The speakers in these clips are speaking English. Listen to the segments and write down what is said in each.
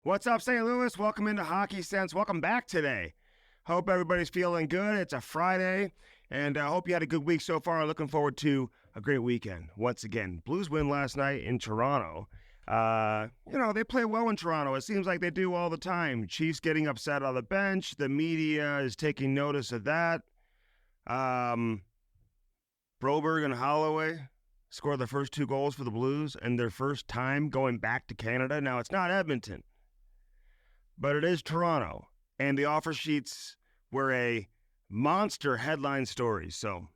What's up, St. Louis? Welcome into Hockey Sense. Welcome back today. Hope everybody's feeling good. It's a Friday, and I hope you had a good week so far. Looking forward to a great weekend. Once again, Blues win last night in Toronto. They play well in Toronto. It seems like they do all the time. Chiefs getting upset on the bench. The media is taking notice of that. Broberg and Holloway scored the first 2 goals for the Blues and their first time going back to Canada. Now, it's not Edmonton, but it is Toronto. And the offer sheets were a monster headline story. So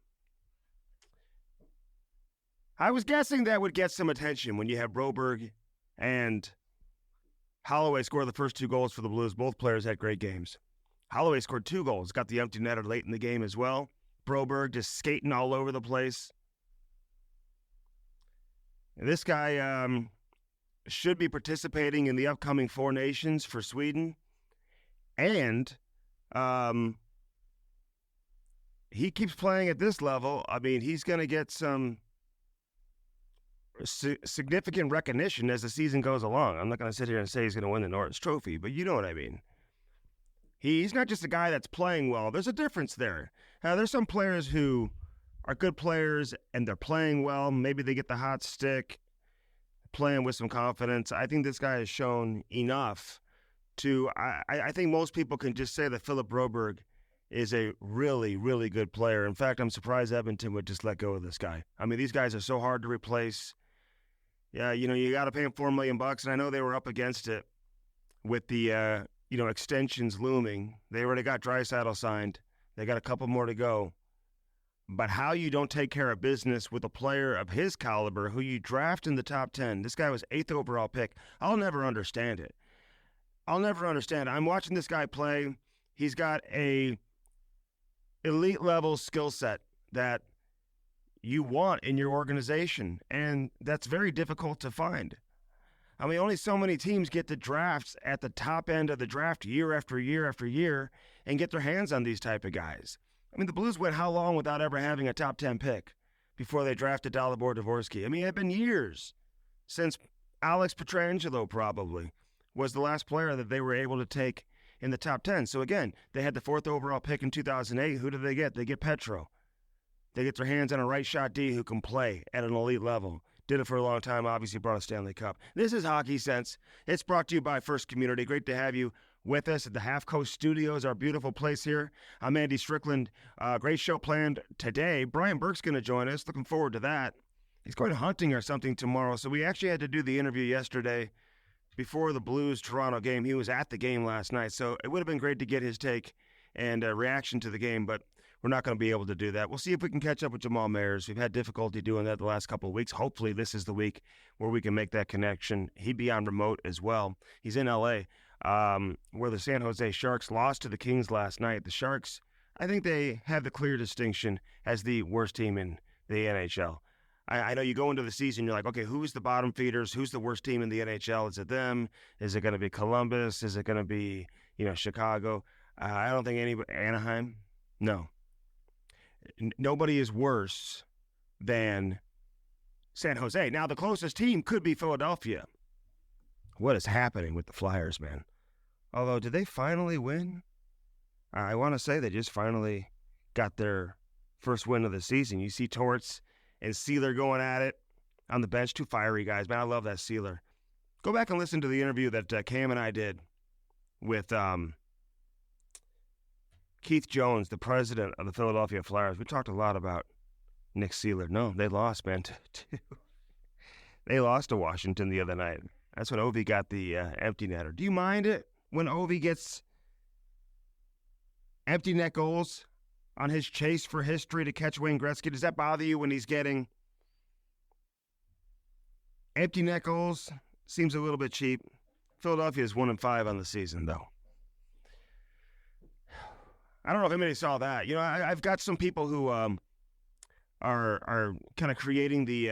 I was guessing that would get some attention when you have Broberg and Holloway score the first 2 goals for the Blues. Both players had great games. Holloway scored 2 goals, got the empty netter late in the game as well. Broberg just skating all over the place. And this guy should be participating in the upcoming 4 Nations for Sweden. And he keeps playing at this level. I mean, he's going to get some significant recognition as the season goes along. I'm not going to sit here and say he's going to win the Norris Trophy, but you know what I mean. He's not just a guy that's playing well. There's a difference there. There's some players who are good players and they're playing well. Maybe they get the hot stick, playing with some confidence. I think this guy has shown enough to, I think most people can just say that Philip Broberg is a really, really good player. In fact, I'm surprised Edmonton would just let go of this guy. I mean, these guys are so hard to replace. Yeah, you got to pay him $4 million, and I know they were up against it with the, extensions looming. They already got Draisaitl signed. They got a couple more to go. But how you don't take care of business with a player of his caliber who you draft in the top 10. This guy was 8th overall pick. I'll never understand it. I'm watching this guy play. He's got a elite level skill set that you want in your organization, and that's very difficult to find. I mean, only so many teams get to drafts at the top end of the draft year after year after year and get their hands on these type of guys. I mean, the Blues went how long without ever having a top 10 pick before they drafted Dalibor Dvorsky? I mean, it had been years since Alex Pietrangelo probably was the last player that they were able to take in the top 10. So again, they had the 4th overall pick in 2008. Who did they get? They get Petro. They get their hands on a right shot D who can play at an elite level. Did it for a long time, obviously brought a Stanley Cup. This is Hockey Sense. It's brought to you by First Community. Great to have you with us at the Half Coast Studios, our beautiful place here. I'm Andy Strickland. Great show planned today. Brian Burke's going to join us. Looking forward to that. He's going hunting or something tomorrow. So we actually had to do the interview yesterday before the Blues-Toronto game. He was at the game last night, so it would have been great to get his take and reaction to the game, but we're not going to be able to do that. We'll see if we can catch up with Jamal Mayers. We've had difficulty doing that the last couple of weeks. Hopefully this is the week where we can make that connection. He'd be on remote as well. He's in L.A., where the San Jose Sharks lost to the Kings last night. The Sharks, I think they have the clear distinction as the worst team in the NHL. I know you go into the season, you're like, okay, who's the bottom feeders? Who's the worst team in the NHL? Is it them? Is it going to be Columbus? Is it going to be, Chicago? I don't think anybody. Anaheim? No. Nobody is worse than San Jose. Now, the closest team could be Philadelphia. What is happening with the Flyers, man? Although, did they finally win? I want to say they just finally got their first win of the season. You see Torts and Sealer going at it on the bench. 2 fiery guys, man. I love that Sealer. Go back and listen to the interview that Cam and I did with Keith Jones, the president of the Philadelphia Flyers. We talked a lot about Nick Sealer. No, they lost, man. They lost to Washington the other night. That's when Ovi got the empty netter. Do you mind it when Ovi gets empty net goals on his chase for history to catch Wayne Gretzky? Does that bother you when he's getting empty net goals? Seems a little bit cheap. Philadelphia is 1-5 on the season, though. I don't know if anybody saw that. I've got some people who are kind of creating the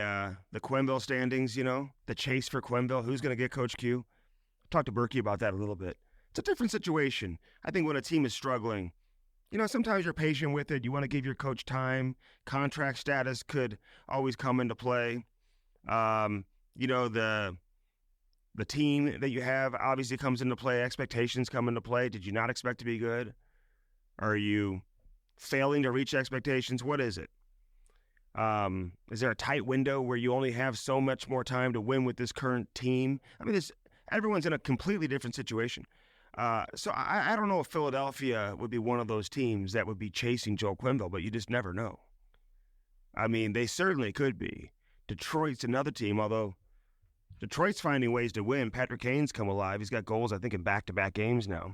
Quenneville standings, the chase for Quenneville. Who's going to get Coach Q? Talked to Burke about that a little bit. It's a different situation. I think when a team is struggling, sometimes you're patient with it. You want to give your coach time. Contract status could always come into play. The The team that you have obviously comes into play. Expectations come into play. Did you not expect to be good? Are you failing to reach expectations? What is it? Is there a tight window where you only have so much more time to win with this current team? I mean, everyone's in a completely different situation. So I don't know if Philadelphia would be one of those teams that would be chasing Joel Quenneville, but you just never know. I mean, they certainly could be. Detroit's another team, although Detroit's finding ways to win. Patrick Kane's come alive. He's got goals, I think, in back-to-back games now.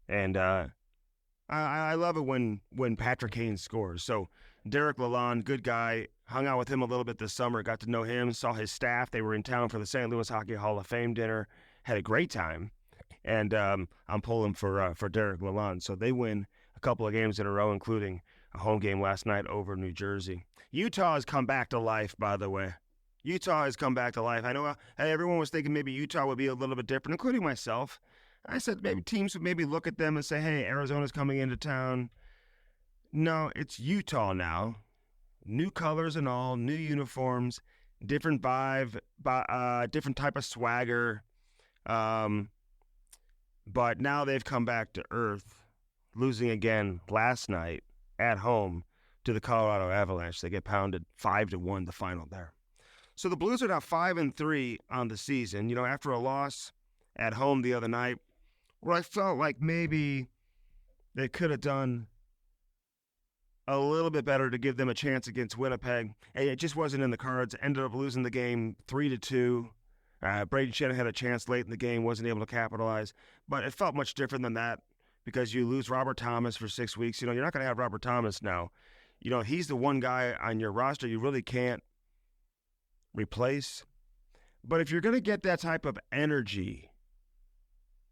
And I love it when Patrick Kane scores. So Derek Lalonde, good guy, hung out with him a little bit this summer, got to know him, saw his staff. They were in town for the St. Louis Hockey Hall of Fame dinner, had a great time. And I'm pulling for Derek Lalonde. So they win a couple of games in a row, including a home game last night over New Jersey. Utah has come back to life, by the way. Utah has come back to life. I know everyone was thinking maybe Utah would be a little bit different, including myself. I said maybe teams would maybe look at them and say, hey, Arizona's coming into town. No, it's Utah now. New colors and all, new uniforms, different vibe, different type of swagger. But now they've come back to earth, losing again last night at home to the Colorado Avalanche. They get pounded 5-1 the final there. So the Blues are now 5-3 on the season. You know, after a loss at home the other night, where I felt like maybe they could have done a little bit better to give them a chance against Winnipeg. And it just wasn't in the cards. Ended up losing the game 3-2. Braden Shen had a chance late in the game, wasn't able to capitalize. But it felt much different than that because you lose Robert Thomas for 6 weeks. You know, you're not going to have Robert Thomas now. You know, he's the one guy on your roster you really can't replace. But if you're going to get that type of energy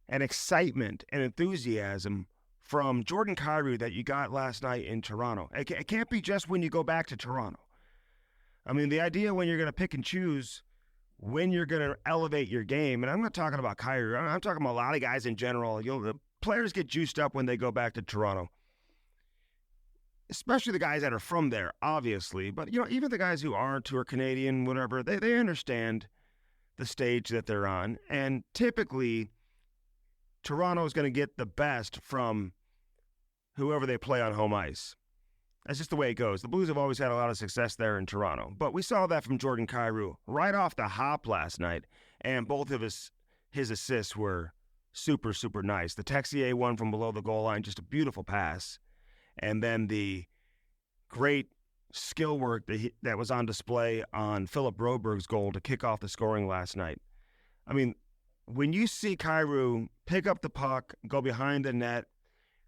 and excitement and enthusiasm from Jordan Kyrou that you got last night in Toronto, it can't be just when you go back to Toronto. I mean, the idea when you're going to pick and choose when you're going to elevate your game, and I'm not talking about Kyrou, I'm talking about a lot of guys in general. You know, the players get juiced up when they go back to Toronto, especially the guys that are from there, obviously. But, you know, even the guys who aren't, who are Canadian, whatever, they understand the stage that they're on. And typically, Toronto is going to get the best from whoever they play on home ice. That's just the way it goes. The Blues have always had a lot of success there in Toronto. But we saw that from Jordan Kyrou right off the hop last night. And both of his assists were super, super nice. The Texier one from below the goal line, just a beautiful pass. And then the great skill work that was on display on Philip Broberg's goal to kick off the scoring last night. I mean, when you see Kyrou pick up the puck, go behind the net,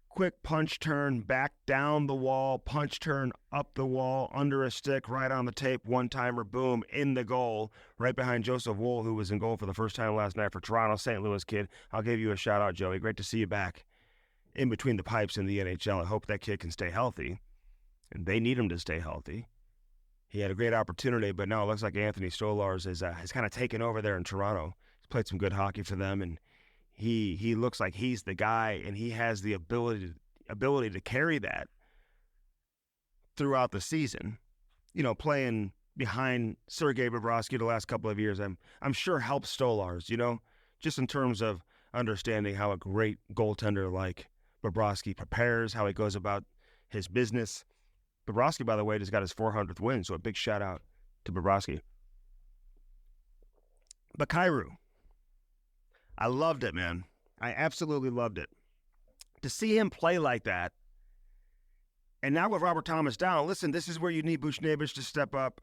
quick punch turn, back down the wall, punch turn, up the wall, under a stick, right on the tape, one-timer, boom, in the goal, right behind Joseph Woll, who was in goal for the first time last night for Toronto, St. Louis kid. I'll give you a shout-out, Joey. Great to see you back in between the pipes in the NHL. I hope that kid can stay healthy, and they need him to stay healthy. He had a great opportunity, but now it looks like Anthony Stolarz has kind of taken over there in Toronto. He's played some good hockey for them, and he looks like he's the guy, and he has the ability to carry that throughout the season. You know, playing behind Sergei Bobrovsky the last couple of years, I'm sure helps Stolarz, you know, just in terms of understanding how a great goaltender like Bobrovsky prepares, how he goes about his business. Bobrovsky, by the way, just got his 400th win, so a big shout out to Bobrovsky. But Kyrou, I loved it, man. I absolutely loved it. To see him play like that, and now with Robert Thomas down, listen, this is where you need Buchnevich to step up.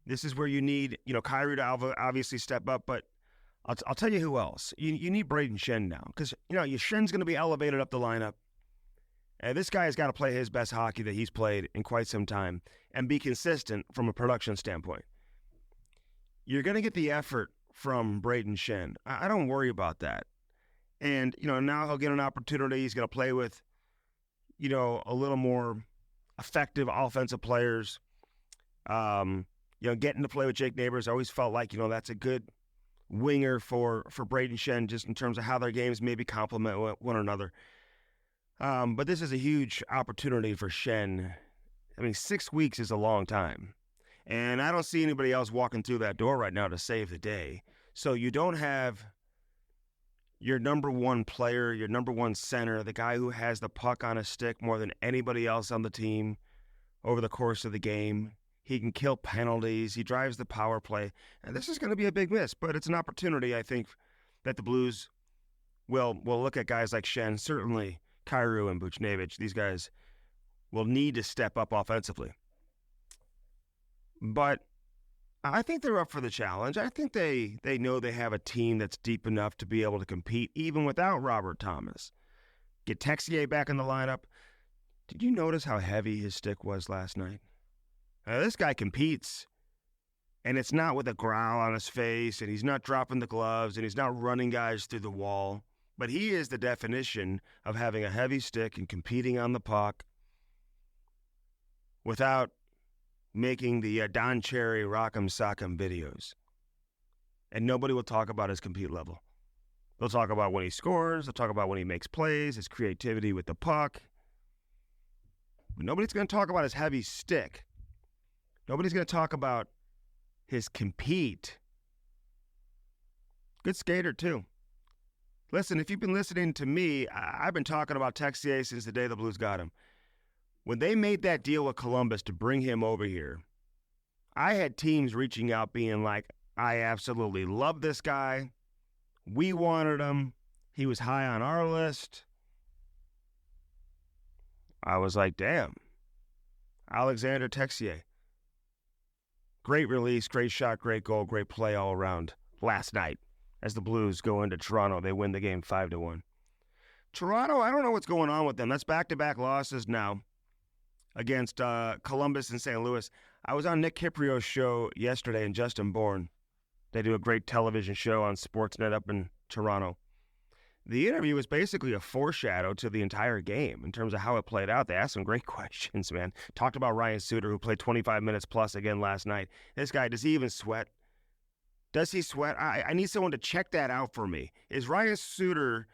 This is where you need, you know, Kyrou to obviously step up, but I'll tell you who else. You need Braden Shen now, because, you know, Shen's going to be elevated up the lineup. And this guy has got to play his best hockey that he's played in quite some time and be consistent from a production standpoint. You're going to get the effort from Braden Shen. I don't worry about that. And, you know, now he'll get an opportunity. He's going to play with, you know, a little more effective offensive players. You know, getting to play with Jake Neighbors, I always felt like, you know, that's a good winger for Braden Shen, just in terms of how their games maybe complement one another. But this is a huge opportunity for Shen. I mean, 6 weeks is a long time. And I don't see anybody else walking through that door right now to save the day. So you don't have your number one player, your number one center, the guy who has the puck on his stick more than anybody else on the team over the course of the game. He can kill penalties. He drives the power play. And this is going to be a big miss, but it's an opportunity, I think, that the Blues will look at guys like Shen, certainly Kyrou and Buchnevich. These guys will need to step up offensively. But I think they're up for the challenge. I think they know they have a team that's deep enough to be able to compete even without Robert Thomas. Get Texier back in the lineup. Did you notice how heavy his stick was last night? This guy competes, and it's not with a growl on his face, and he's not dropping the gloves, and he's not running guys through the wall. But he is the definition of having a heavy stick and competing on the puck without making the Don Cherry Rock'em Sock'em videos. And nobody will talk about his compete level. They'll talk about when he scores. They'll talk about when he makes plays, his creativity with the puck. But nobody's going to talk about his heavy stick. Nobody's going to talk about his compete. Good skater, too. Listen, if you've been listening to me, I've been talking about Texier since the day the Blues got him. When they made that deal with Columbus to bring him over here, I had teams reaching out being like, I absolutely love this guy. We wanted him. He was high on our list. I was like, damn. Alexander Texier. Great release, great shot, great goal, great play all around last night. As the Blues go into Toronto, they win the game 5-1. Toronto, I don't know what's going on with them. That's back-to-back losses now against Columbus and St. Louis. I was on Nick Kiprio's show yesterday and Justin Bourne. They do a great television show on Sportsnet up in Toronto. The interview was basically a foreshadow to the entire game in terms of how it played out. They asked some great questions, man. Talked about Ryan Suter, who played 25 minutes plus again last night. This guy, does he even sweat? Does he sweat? I need someone to check that out for me. Is Ryan Suter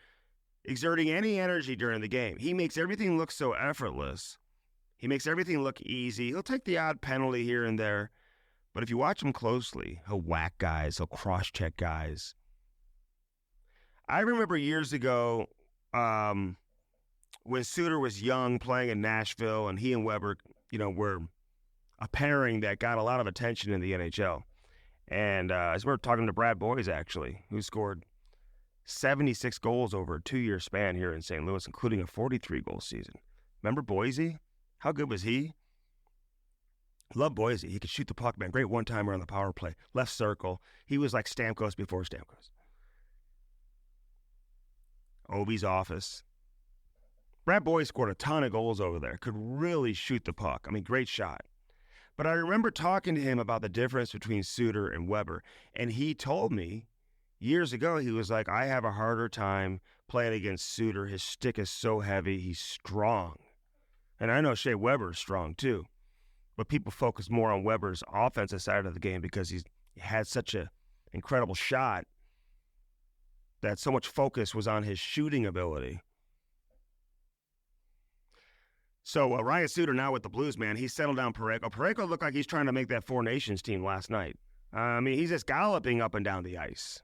exerting any energy during the game? He makes everything look so effortless. He makes everything look easy. He'll take the odd penalty here and there. But if you watch him closely, he'll whack guys. He'll cross-check guys. I remember years ago when Suter was young playing in Nashville and he and Weber, were a pairing that got a lot of attention in the NHL. And as we were talking to Brad Boyes, actually, who scored 76 goals over a 2-year span here in St. Louis, including a 43-goal season. Remember Boise? How good was he? Love Boise. He could shoot the puck, man. Great one-timer on the power play. Left circle. He was like Stamkos before Stamkos. Ovi's office. Brad Boyes scored a ton of goals over there. Could really shoot the puck. I mean, great shot. But I remember talking to him about the difference between Suter and Weber, and he told me years ago, he was like, I have a harder time playing against Suter. His stick is so heavy. He's strong. And I know Shea Weber is strong too. But people focus more on Weber's offensive side of the game because he had such an incredible shot that so much focus was on his shooting ability. So Ryan Suter now with the Blues, man, he's settled down Parayko. Parayko looked like he's trying to make that Four Nations team last night. I mean, he's just galloping up and down the ice.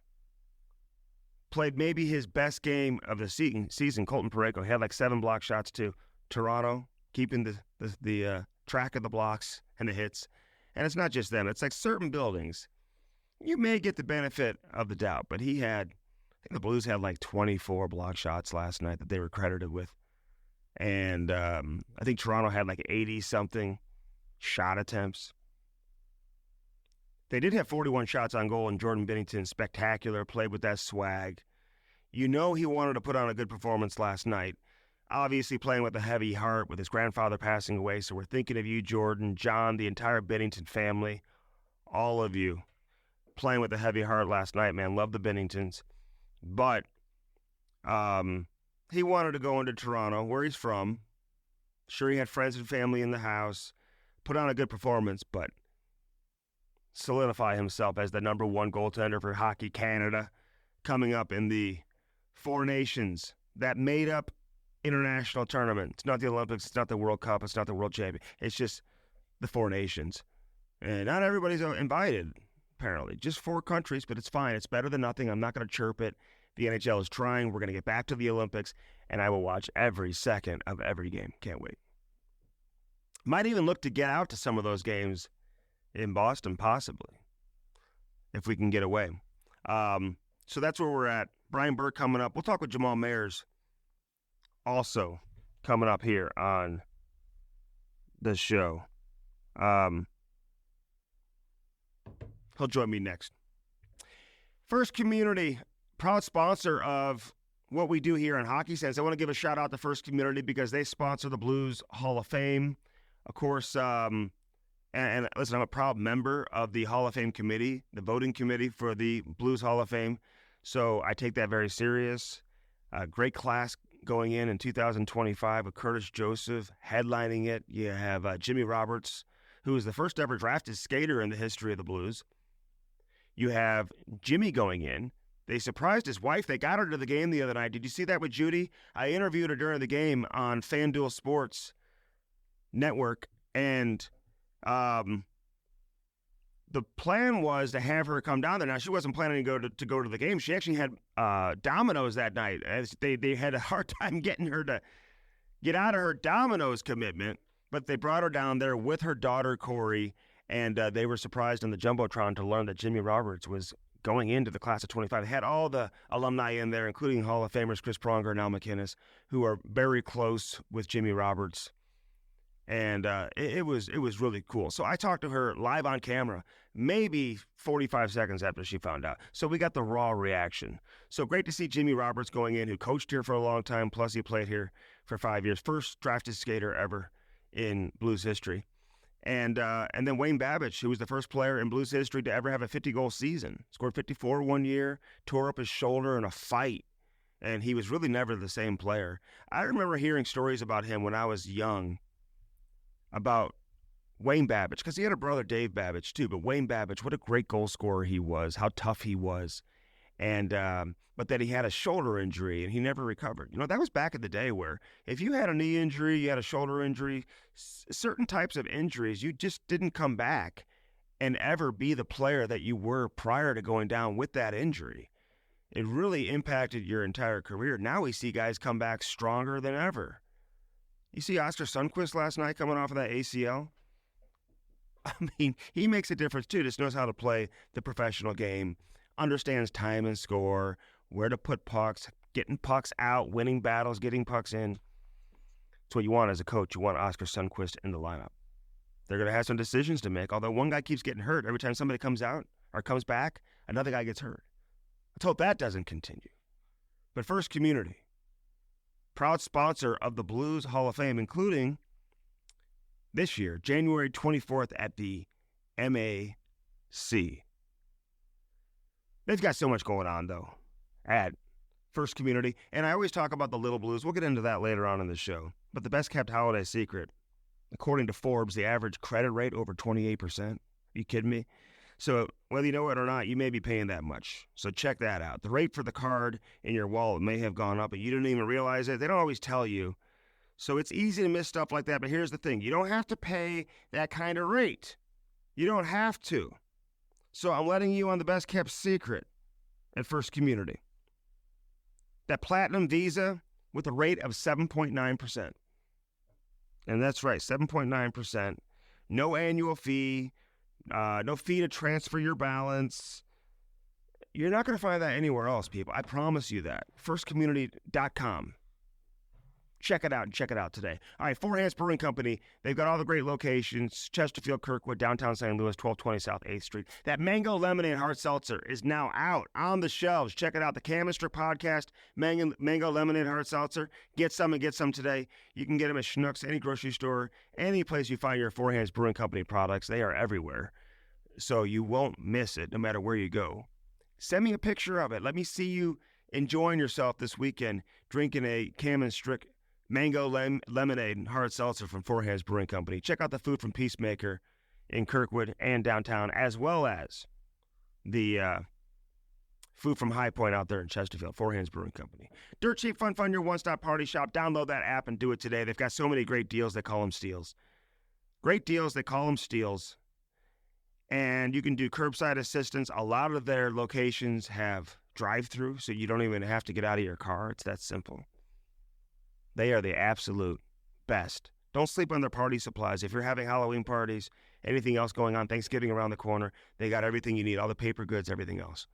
Played maybe his best game of the season, Colton Parayko. He had like 7 block shots to Toronto, keeping the track of the blocks and the hits. And it's not just them. It's like certain buildings. You may get the benefit of the doubt, but I think the Blues had like 24 block shots last night that they were credited with. And I think Toronto had like 80-something shot attempts. They did have 41 shots on goal, and Jordan Binnington, spectacular, played with that swag. You know he wanted to put on a good performance last night. Obviously playing with a heavy heart with his grandfather passing away, so we're thinking of you, Jordan, John, the entire Binnington family, all of you playing with a heavy heart last night, man. Love the Binningtons. But he wanted to go into Toronto, where he's from. Sure, he had friends and family in the house. Put on a good performance, but solidify himself as the number 1 goaltender for Hockey Canada coming up in the Four Nations, that made-up international tournament. It's not the Olympics. It's not the World Cup. It's not the World Championship. It's just the Four Nations. And not everybody's invited. apparently. Just 4 countries, but it's fine. It's better than nothing. I'm not going to chirp it. The NHL is trying. We're going to get back to the Olympics, and I will watch every second of every game. Can't wait. Might even look to get out to some of those games in Boston, possibly, if we can get away. So that's where we're at. Brian Burke coming up. We'll talk with Jamal Mayers also coming up here on the show. He'll join me next. First Community, proud sponsor of what we do here on Hockey Sense. I want to give a shout out to First Community because they sponsor the Blues Hall of Fame. Of course, and listen, I'm a proud member of the Hall of Fame committee, the voting committee for the Blues Hall of Fame. So I take that very serious. Great class going in 2025 with Curtis Joseph headlining it. You have Jimmy Roberts, who is the first ever drafted skater in the history of the Blues. You have Jimmy going in. They surprised his wife. They got her to the game the other night. Did you see that with Judy? I interviewed her during the game on FanDuel Sports Network, and the plan was to have her come down there. Now, she wasn't planning to go to the game. She actually had Domino's that night. They had a hard time getting her to get out of her Domino's commitment, but they brought her down there with her daughter, Corey, and they were surprised on the Jumbotron to learn that Jimmy Roberts was going into the class of 25. They had all the alumni in there, including Hall of Famers Chris Pronger and Al McInnes, who are very close with Jimmy Roberts. And it was really cool. So I talked to her live on camera, maybe 45 seconds after she found out. So we got the raw reaction. So great to see Jimmy Roberts going in, who coached here for a long time, plus he played here for 5 years. First drafted skater ever in Blues history. And then Wayne Babbage, who was the first player in Blues history to ever have a 50-goal season. Scored 54 one year, tore up his shoulder in a fight, and he was really never the same player. I remember hearing stories about him when I was young, about Wayne Babbage, because he had a brother, Dave Babbage, too. But Wayne Babbage, what a great goal scorer he was, how tough he was. And but that he had a shoulder injury and he never recovered. You know, that was back in the day where if you had a knee injury, you had a shoulder injury, certain types of injuries, you just didn't come back and ever be the player that you were prior to going down with that injury. It really impacted your entire career. Now we see guys come back stronger than ever. You see Oscar Sundqvist last night coming off of that ACL? I mean, he makes a difference too. Just knows how to play the professional game, understands time and score, where to put pucks, getting pucks out, winning battles, getting pucks in. That's what you want as a coach. You want Oscar Sundqvist in the lineup. They're going to have some decisions to make, although one guy keeps getting hurt. Every time somebody comes out or comes back, another guy gets hurt. Let's hope that doesn't continue. But First Community, proud sponsor of the Blues Hall of Fame, including this year, January 24th at the MAC. They've got so much going on, though, at First Community. And I always talk about the Little Blues. We'll get into that later on in the show. But the best-kept holiday secret, according to Forbes, the average credit rate over 28%. Are you kidding me? So whether you know it or not, you may be paying that much. So check that out. The rate for the card in your wallet may have gone up, but you didn't even realize it. They don't always tell you. So it's easy to miss stuff like that. But here's the thing. You don't have to pay that kind of rate. You don't have to. So I'm letting you on the best-kept secret at First Community. That Platinum Visa with a rate of 7.9%. And that's right, 7.9%. No annual fee. No fee to transfer your balance. You're not going to find that anywhere else, people. I promise you that. FirstCommunity.com. Check it out today. All right, Four Hands Brewing Company. They've got all the great locations. Chesterfield, Kirkwood, downtown St. Louis, 1220 South 8th Street. That Mango Lemonade Hard Seltzer is now out on the shelves. Check it out. The Cam and Strick Podcast, Mango Lemonade Hard Seltzer. Get some and get some today. You can get them at Schnucks, any grocery store, any place you find your Four Hands Brewing Company products. They are everywhere. So you won't miss it no matter where you go. Send me a picture of it. Let me see you enjoying yourself this weekend drinking a Cam and Strick Mango Lemonade and Hard Seltzer from Four Hands Brewing Company. Check out the food from Peacemaker in Kirkwood and downtown, as well as the food from High Point out there in Chesterfield, Four Hands Brewing Company. Dirt Cheap Fun, your one-stop party shop. Download that app and do it today. They've got so many great deals, they call them steals. Great deals, they call them steals. and you can do curbside assistance. A lot of their locations have drive-through, so you don't even have to get out of your car. It's that simple. They are the absolute best. Don't sleep on their party supplies. If you're having Halloween parties, anything else going on, Thanksgiving around the corner, they got everything you need, all the paper goods, everything else.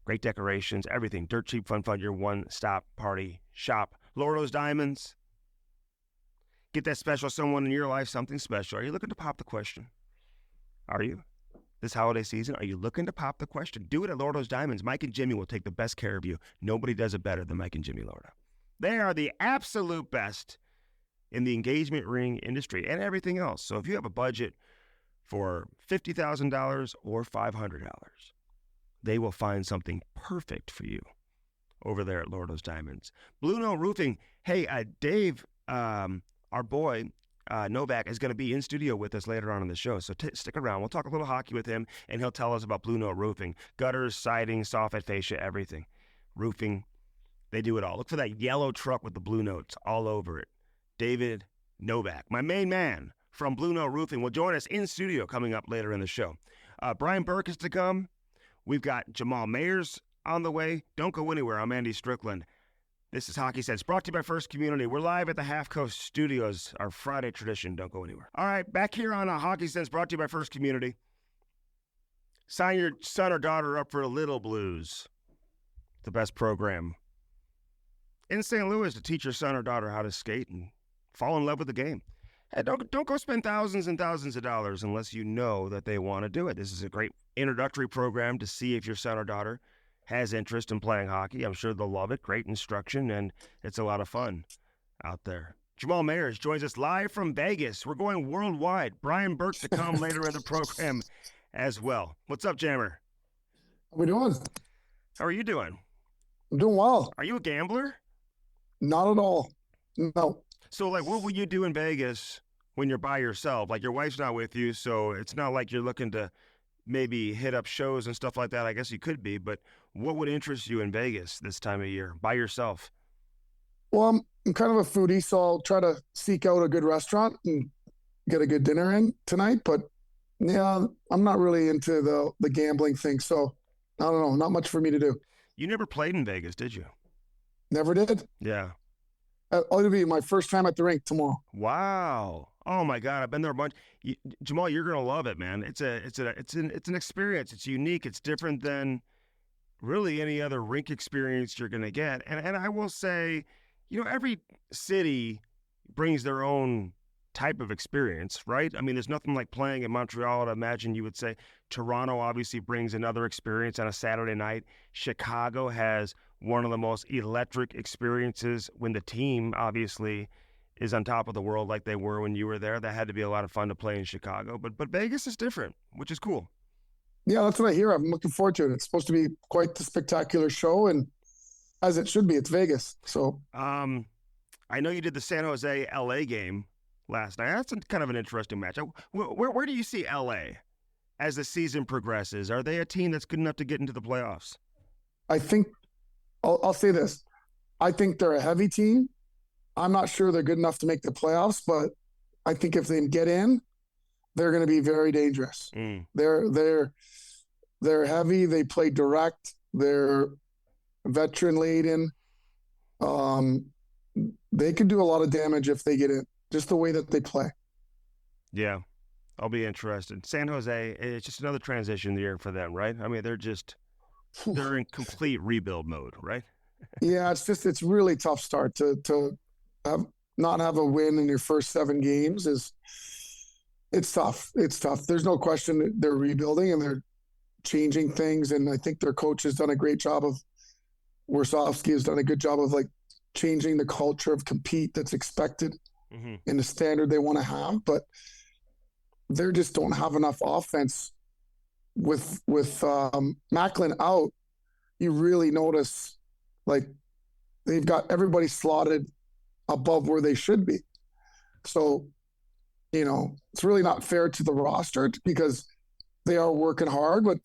Great decorations, everything. Dirt cheap, fun, your one-stop party shop. Lordo's Diamonds. Get that special someone in your life, something special. Are you looking to pop the question? Are you? This holiday season, are you looking to pop the question? Do it at Lordo's Diamonds. Mike and Jimmy will take the best care of you. Nobody does it better than Mike and Jimmy Lordo. They are the absolute best in the engagement ring industry and everything else. So if you have a budget for $50,000 or $500, they will find something perfect for you over there at Lordo's Diamonds. Blue Note Roofing. Hey, Dave, our boy, Novak, is going to be in studio with us later on in the show. So stick around. We'll talk a little hockey with him, and he'll tell us about Blue Note Roofing. Gutters, siding, soffit fascia, everything. Roofing. They do it all. Look for that yellow truck with the blue notes all over it. David Novak, my main man from Blue Note Roofing, will join us in studio coming up later in the show. Brian Burke is to come. We've got Jamal Mayers on the way. Don't go anywhere. I'm Andy Strickland. This is Hockey Sense, brought to you by First Community. We're live at the Half Coast Studios, our Friday tradition. Don't go anywhere. All right, back here on Hockey Sense, brought to you by First Community. Sign your son or daughter up for Little Blues, the best program in St. Louis to teach your son or daughter how to skate and fall in love with the game. Hey, don't go spend thousands and thousands of dollars unless you know that they want to do it. This is a great introductory program to see if your son or daughter has interest in playing hockey. I'm sure they'll love it. Great instruction, and it's a lot of fun out there. Jamal Mayers joins us live from Vegas. We're going worldwide. Brian Burke to come later in the program as well. What's up, Jammer? How we doing? How are you doing? I'm doing well. Are you a gambler? Not at all. No. So, like, what will you do in Vegas when you're by yourself? Like, your wife's not with you, so it's not like you're looking to maybe hit up shows and stuff like that. I guess you could be, but what would interest you in Vegas this time of year by yourself? Well, I'm kind of a foodie, so I'll try to seek out a good restaurant and get a good dinner in tonight. But yeah, I'm not really into the gambling thing, so I don't know. Not much for me to do. You never played in Vegas, did you? Never did. Yeah. It'll be my first time at the rink tomorrow. Wow. Oh my God, I've been there a bunch. Jamal, you're gonna love it, man. It's an experience. It's unique. It's different than really any other rink experience you're gonna get. And I will say, every city brings their own type of experience, right? I mean, there's nothing like playing in Montreal. I'd imagine you would say Toronto obviously brings another experience on a Saturday night. Chicago has one of the most electric experiences when the team obviously is on top of the world like they were when you were there. That had to be a lot of fun to play in Chicago. But Vegas is different, which is cool. Yeah, that's what I hear. I'm looking forward to it. It's supposed to be quite the spectacular show, and as it should be, it's Vegas. So I know you did the San Jose LA game last night. That's kind of an interesting match. Where do you see LA as the season progresses? Are they a team that's good enough to get into the playoffs? I think I'll say this. I think they're a heavy team. I'm not sure they're good enough to make the playoffs, but I think if they get in, they're going to be very dangerous. They're heavy. They play direct. They're veteran laden. They can do a lot of damage if they get in. Just the way that they play. Yeah, I'll be interested. San Jose, it's just another transition year for them, right? I mean, they're in complete rebuild mode, right? Yeah, it's really tough start to not have a win in your first 7 games it's tough. It's tough. There's no question that they're rebuilding and they're changing things, and I think their coach has done a great job of. Warsofsky has done a good job of changing the culture of compete that's expected. In the standard they want to have, but they just don't have enough offense. With Macklin out, you really notice they've got everybody slotted above where they should be. So, it's really not fair to the roster because they are working hard, but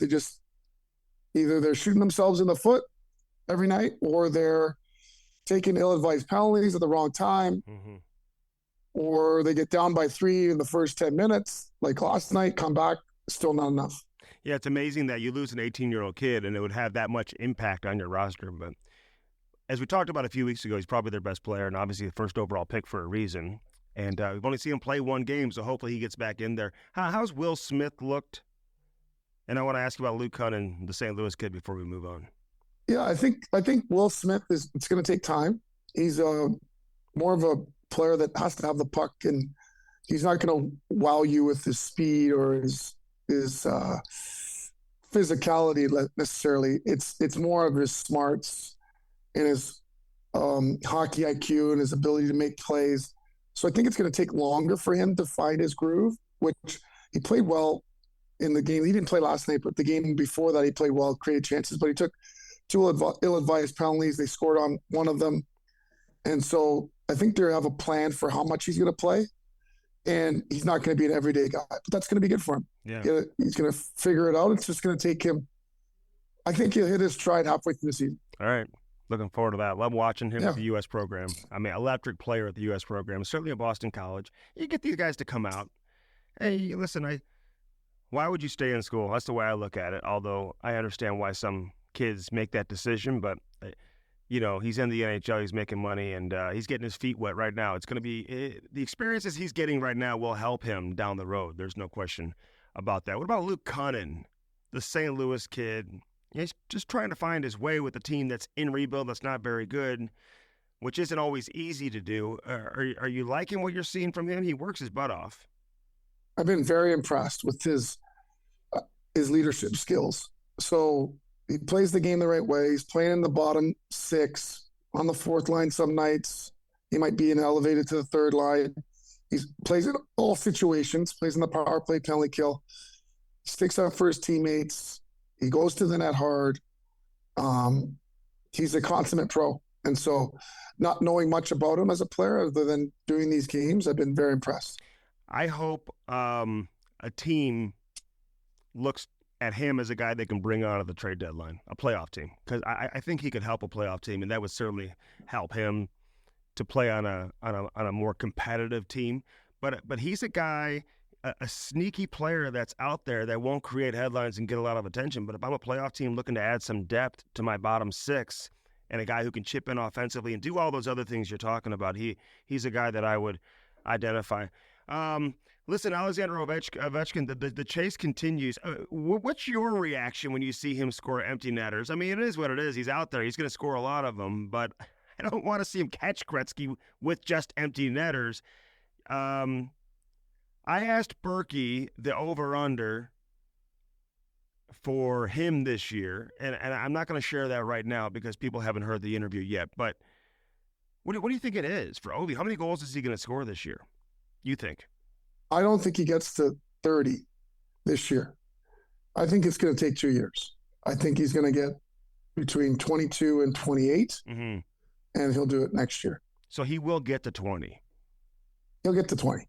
either they're shooting themselves in the foot every night or they're taking ill-advised penalties at the wrong time. Or they get down by 3 in the first 10 minutes, like last night, come back still not enough. Yeah, it's amazing that you lose an 18-year-old kid and it would have that much impact on your roster. But as we talked about a few weeks ago, he's probably their best player and obviously the first overall pick for a reason. And we've only seen him play one game, so hopefully he gets back in there. How's Will Smith looked? And I want to ask you about Luke Cunnin, the St. Louis kid, before we move on. Yeah, I think Will Smith it's going to take time. He's more of a player that has to have the puck, and he's not going to wow you with his speed or his physicality necessarily. It's more of his smarts and his hockey IQ and his ability to make plays. So I think it's going to take longer for him to find his groove, which he played well in the game. He didn't play last night, but the game before that he played well, created chances, but he took two ill-advised penalties. They scored on one of them. And so I think they have a plan for how much he's going to play. And he's not going to be an everyday guy, but that's going to be good for him. Yeah. He's going to figure it out. It's just going to take him. I think he'll hit his stride halfway through the season. All right. Looking forward to that. Love watching him at the U.S. program. I mean, electric player at the U.S. program, certainly at Boston College. You get these guys to come out. Hey, listen, why would you stay in school? That's the way I look at it, although I understand why some kids make that decision. But, he's in the NHL, he's making money, and he's getting his feet wet right now. It's going to be the experiences he's getting right now will help him down the road. There's no question about that. What about Luke Cunnin, the St. Louis kid? He's just trying to find his way with a team that's in rebuild that's not very good, which isn't always easy to do. Are you liking what you're seeing from him? He works his butt off. I've been very impressed with his leadership skills. So he plays the game the right way. He's playing in the bottom six on the fourth line some nights. He might be elevated to the third line. He plays in all situations, plays in the power play, penalty kill, sticks up for his teammates. He goes to the net hard. He's a consummate pro. And so not knowing much about him as a player other than doing these games, I've been very impressed. I hope a team looks at him as a guy they can bring on at the trade deadline, a playoff team, because I think he could help a playoff team, and that would certainly help him to play on a more competitive team. But he's a guy, a sneaky player that's out there that won't create headlines and get a lot of attention. But if I'm a playoff team looking to add some depth to my bottom six and a guy who can chip in offensively and do all those other things you're talking about, he's a guy that I would identify. Listen, Alexander Ovechkin, the chase continues. What's your reaction when you see him score empty netters? I mean, it is what it is. He's out there. He's going to score a lot of them, but I don't want to see him catch Gretzky with just empty netters. I asked Burke the over-under for him this year, and I'm not going to share that right now because people haven't heard the interview yet, but what do you think it is for Ovi? How many goals is he going to score this year, you think? I don't think he gets to 30 this year. I think it's going to take 2 years. I think he's going to get between 22 and 28, and he'll do it next year. So he will get to 20. He'll get to 20.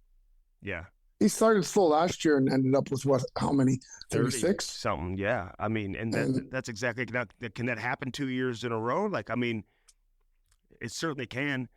Yeah. He started slow last year and ended up with how many? 36? Something, yeah. I mean, and that's exactly, can that happen 2 years in a row? Like, I mean, it certainly can.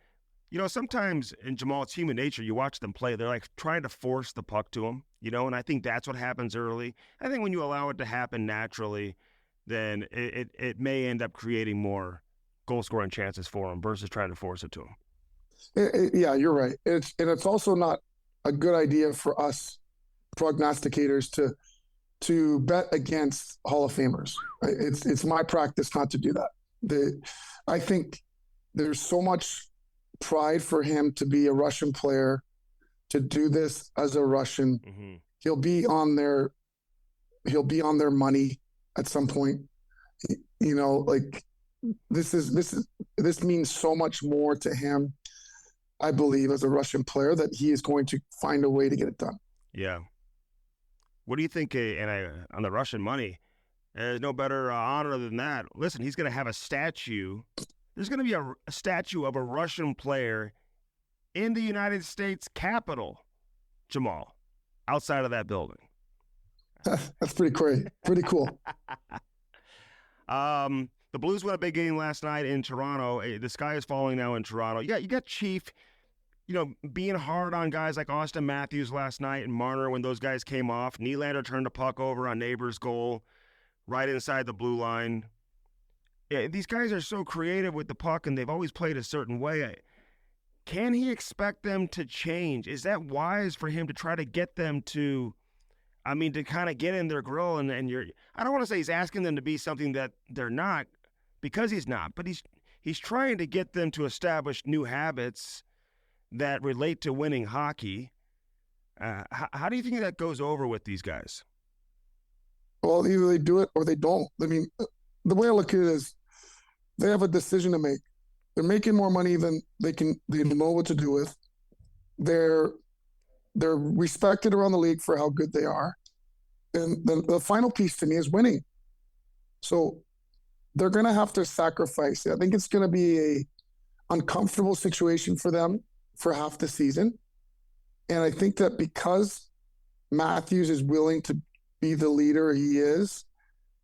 Sometimes in Jamal, it's human nature. You watch them play, they're like trying to force the puck to them, and I think that's what happens early. I think when you allow it to happen naturally, then it may end up creating more goal-scoring chances for him versus trying to force it to him. Yeah, you're right. It's also not a good idea for us prognosticators to bet against Hall of Famers. It's my practice not to do that. I think there's so much pride for him to be a Russian player, to do this as a Russian. Mm-hmm. He'll be on their money at some point. Like this means so much more to him, I believe, as a Russian player, that he is going to find a way to get it done. Yeah. What do you think? On the Russian money, there's no better honor than that. Listen, he's going to have a statue. There's going to be a statue of a Russian player in the United States Capitol, Jamal, outside of that building. That's pretty great. Pretty cool. The Blues won a big game last night in Toronto. The sky is falling now in Toronto. You got Chief. being hard on guys like Austin Matthews last night and Marner when those guys came off. Nylander turned the puck over on Neighbors' goal right inside the blue line. Yeah, these guys are so creative with the puck, and they've always played a certain way. Can he expect them to change? Is that wise for him to try to get them to kind of get in their grill? And I don't want to say he's asking them to be something that they're not, because he's not, but he's trying to get them to establish new habits that relate to winning hockey. How do you think that goes over with these guys? Well, either they do it or they don't. I mean, the way I look at it is they have a decision to make. They're making more money than they know what to do with. They're respected around the league for how good they are. And the final piece to me is winning. So they're going to have to sacrifice. I think it's going to be a uncomfortable situation for them for half the season. And I think that because Matthews is willing to be the leader he is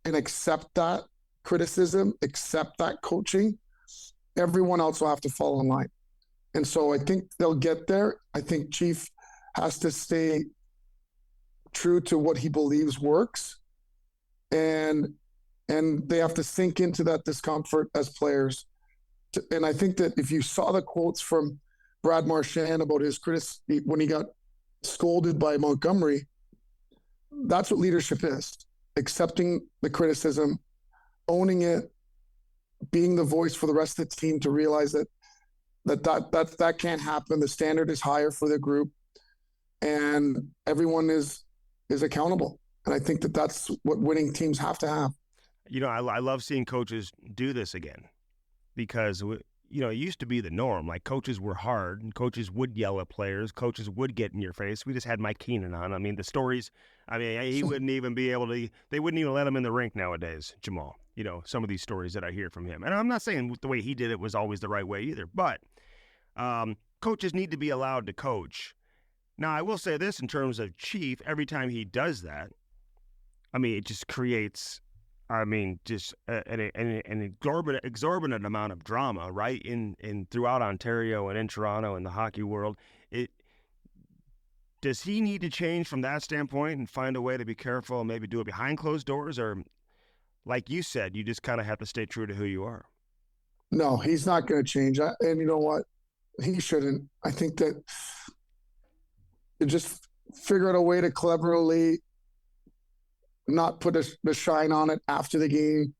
and accept that criticism, accept that coaching, everyone else will have to fall in line. And so I think they'll get there. I think Chief has to stay true to what he believes works. And they have to sink into that discomfort as players. And I think that if you saw the quotes from Brad Marchand about his when he got scolded by Montgomery, that's what leadership is. Accepting the criticism, owning it, being the voice for the rest of the team to realize that can't happen. The standard is higher for the group, and everyone is accountable. And I think that's what winning teams have to have. I love seeing coaches do this again, because it used to be the norm. Like, coaches were hard, and coaches would yell at players. Coaches would get in your face. We just had Mike Keenan on. I mean, the stories. I mean, he wouldn't even be able to. They wouldn't even let him in the rink nowadays, Jamal. Some of these stories that I hear from him. And I'm not saying the way he did it was always the right way either, but coaches need to be allowed to coach. Now, I will say this in terms of Chief, every time he does that, it just creates, just an exorbitant amount of drama, right, in throughout Ontario and in Toronto and the hockey world. Does he need to change from that standpoint and find a way to be careful and maybe do it behind closed doors? Or, like you said, you just kind of have to stay true to who you are? No, he's not going to change. And you know what? He shouldn't. I think that you just figure out a way to cleverly not put the shine on it after the game,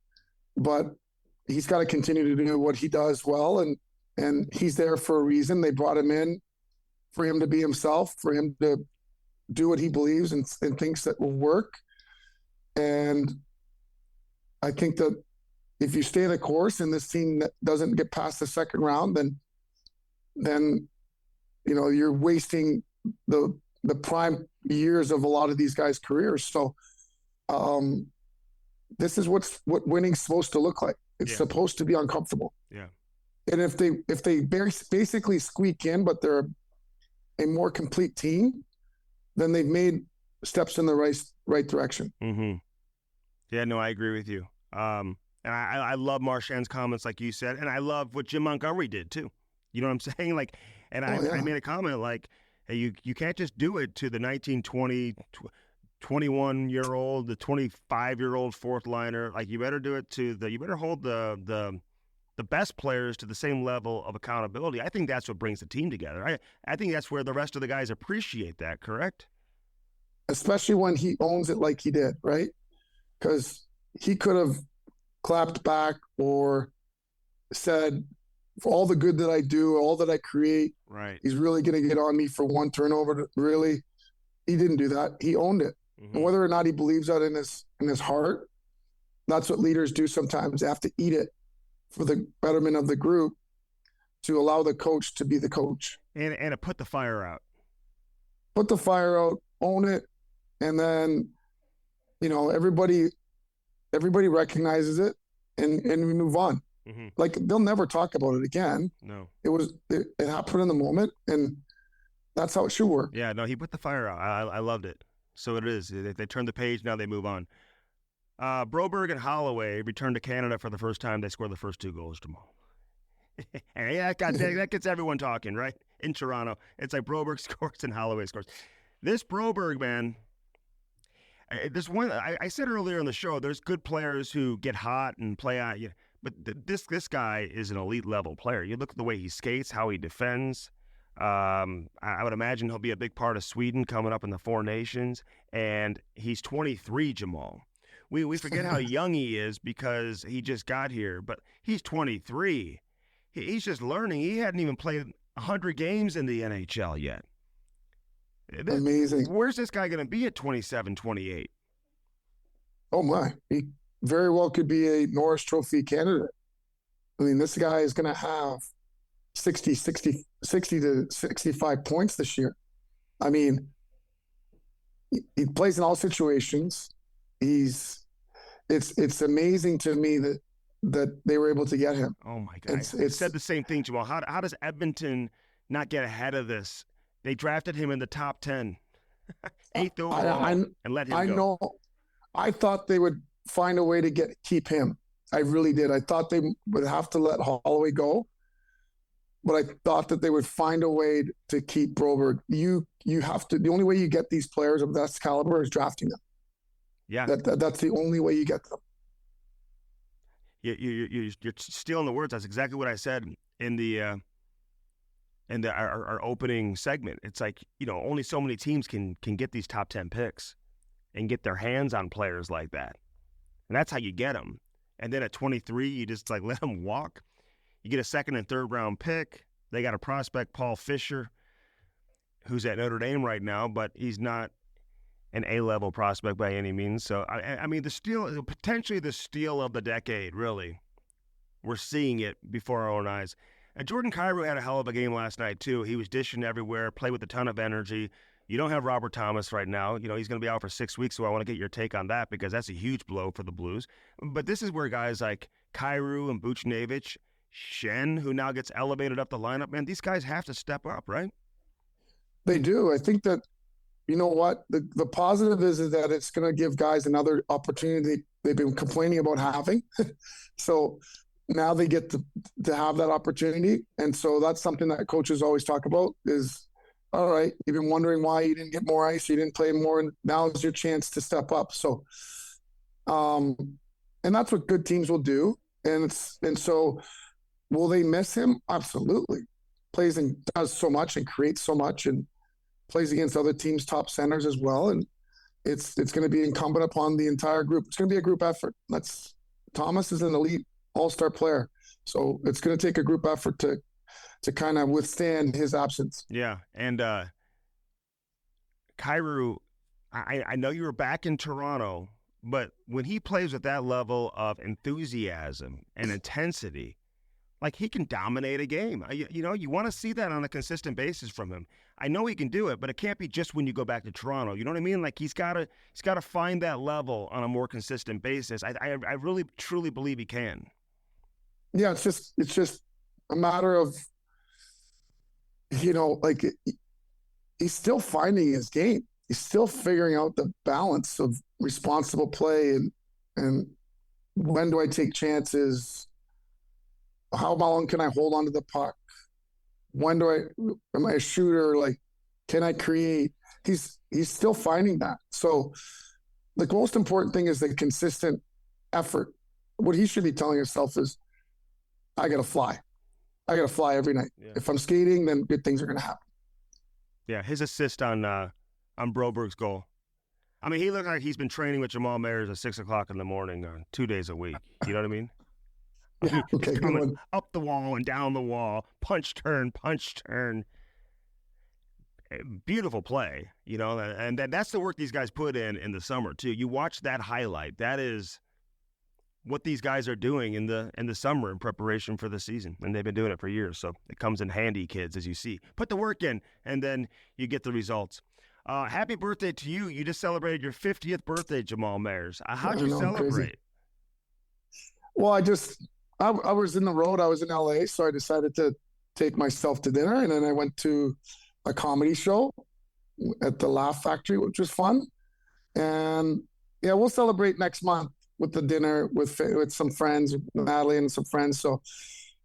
but he's got to continue to do what he does well. And he's there for a reason. They brought him in for him to be himself, for him to do what he believes and thinks that will work. And I think that if you stay the course and this team doesn't get past the second round, then you're wasting the prime years of a lot of these guys' careers. So this is what winning's supposed to look like. It's supposed to be uncomfortable. Yeah. And if they basically squeak in, but they're a more complete team, then they've made steps in the right direction. Mm-hmm. Yeah, no, I agree with you. And I love Marchand's comments, like you said, and I love what Jim Montgomery did too. You know what I'm saying? Like, and I made a comment like, hey, you can't just do it to the 19, 20, 21-year-old, the 25-year-old fourth liner. Like, you better do it you better hold the best players to the same level of accountability. I think that's what brings the team together. I think that's where the rest of the guys appreciate that, correct? Especially when he owns it like he did, right? Because he could have clapped back or said, for all the good that I do, all that I create, right, he's really going to get on me for one turnover. Really, he didn't do that. He owned it. Mm-hmm. And whether or not he believes that in his heart, that's what leaders do sometimes. They have to eat it for the betterment of the group, to allow the coach to be the coach. And to put the fire out. Put the fire out, own it, and then, everybody recognizes it and we move on. Mm-hmm. Like, they'll never talk about it again. No. It happened in the moment, and that's how it should work. Yeah, no, he put the fire out. I loved it. So it is. They turn the page, now they move on. Broberg and Holloway returned to Canada for the first time. They scored the first two goals, Jamal. And that gets everyone talking, right? in Toronto. It's like Broberg scores and Holloway scores. This Broberg, man, there's one, I said earlier in the show, there's good players who get hot and play out, but this guy is an elite level player. You look at the way he skates, how he defends. I would imagine he'll be a big part of Sweden coming up in the Four Nations, and he's 23, Jamal. We forget how young he is because he just got here, but he's 23. He's just learning. He hadn't even played 100 games in the NHL yet. Amazing. Where's this guy going to be at 27, 28? Oh, my. He very well could be a Norris Trophy candidate. I mean, this guy is going to have 60 to 65 points this year. I mean, he plays in all situations. It's amazing to me that they were able to get him. Oh, my God. I said the same thing, Jamal. How does Edmonton not get ahead of this? They drafted him in the top 10, 8th overall, and let him go. I know. I thought they would find a way to keep him. I really did. I thought they would have to let Holloway go, but I thought that they would find a way to keep Broberg. You have to. The only way you get these players of that caliber is drafting them. Yeah, that's the only way you get them. You're stealing the words. That's exactly what I said in our opening segment. It's like, only so many teams can get these top 10 picks and get their hands on players like that. And that's how you get them. And then at 23, you just let them walk. You get a second and third round pick. They got a prospect, Paul Fisher, who's at Notre Dame right now, but he's not an A-level prospect by any means. So, I mean, potentially the steal of the decade, really. We're seeing it before our own eyes. And Jordan Kyrou had a hell of a game last night, too. He was dishing everywhere, played with a ton of energy. You don't have Robert Thomas right now. He's going to be out for 6 weeks, so I want to get your take on that because that's a huge blow for the Blues. But this is where guys like Kyrou and Buchnevich, Shen, who now gets elevated up the lineup, man, these guys have to step up, right? They do. I think that, you know what? The positive is that it's going to give guys another opportunity they've been complaining about having. So now they get to have that opportunity. And so that's something that coaches always talk about is, all right, you've been wondering why you didn't get more ice, you didn't play more, and now is your chance to step up. So, and that's what good teams will do. And so will they miss him? Absolutely. Plays and does so much and creates so much and plays against other teams' top centers as well. And it's going to be incumbent upon the entire group. It's going to be a group effort. Thomas is an elite all-star player. So it's going to take a group effort to kind of withstand his absence. Yeah. And Kyrou, I know you were back in Toronto, but when he plays with that level of enthusiasm and intensity, he can dominate a game. You want to see that on a consistent basis from him. I know he can do it, but it can't be just when you go back to Toronto. You know what I mean? He's got to find that level on a more consistent basis. I really truly believe he can. Yeah, it's just a matter of, he's still finding his game. He's still figuring out the balance of responsible play and when do I take chances? How long can I hold on to the puck? When am I a shooter? Can I create? He's still finding that. So the most important thing is the consistent effort. What he should be telling himself is, I got to fly. I got to fly every night. Yeah. If I'm skating, then good things are going to happen. Yeah, his assist on Broberg's goal. I mean, he looked like he's been training with Jamal Mayers at 6 o'clock in the morning, 2 days a week. You know what I mean? Yeah, okay, coming up the wall and down the wall, punch turn. Beautiful play, and that's the work these guys put in the summer too. You watch that highlight. That is what these guys are doing in the summer in preparation for the season, and they've been doing it for years. So it comes in handy, kids, as you see. Put the work in, and then you get the results. Happy birthday to you! You just celebrated your 50th birthday, Jamal Mayers. How'd you celebrate? Crazy. Well, I was in the road. I was in LA, so I decided to take myself to dinner, and then I went to a comedy show at the Laugh Factory, which was fun. And yeah, we'll celebrate next month with the dinner with some friends, Natalie and some friends. So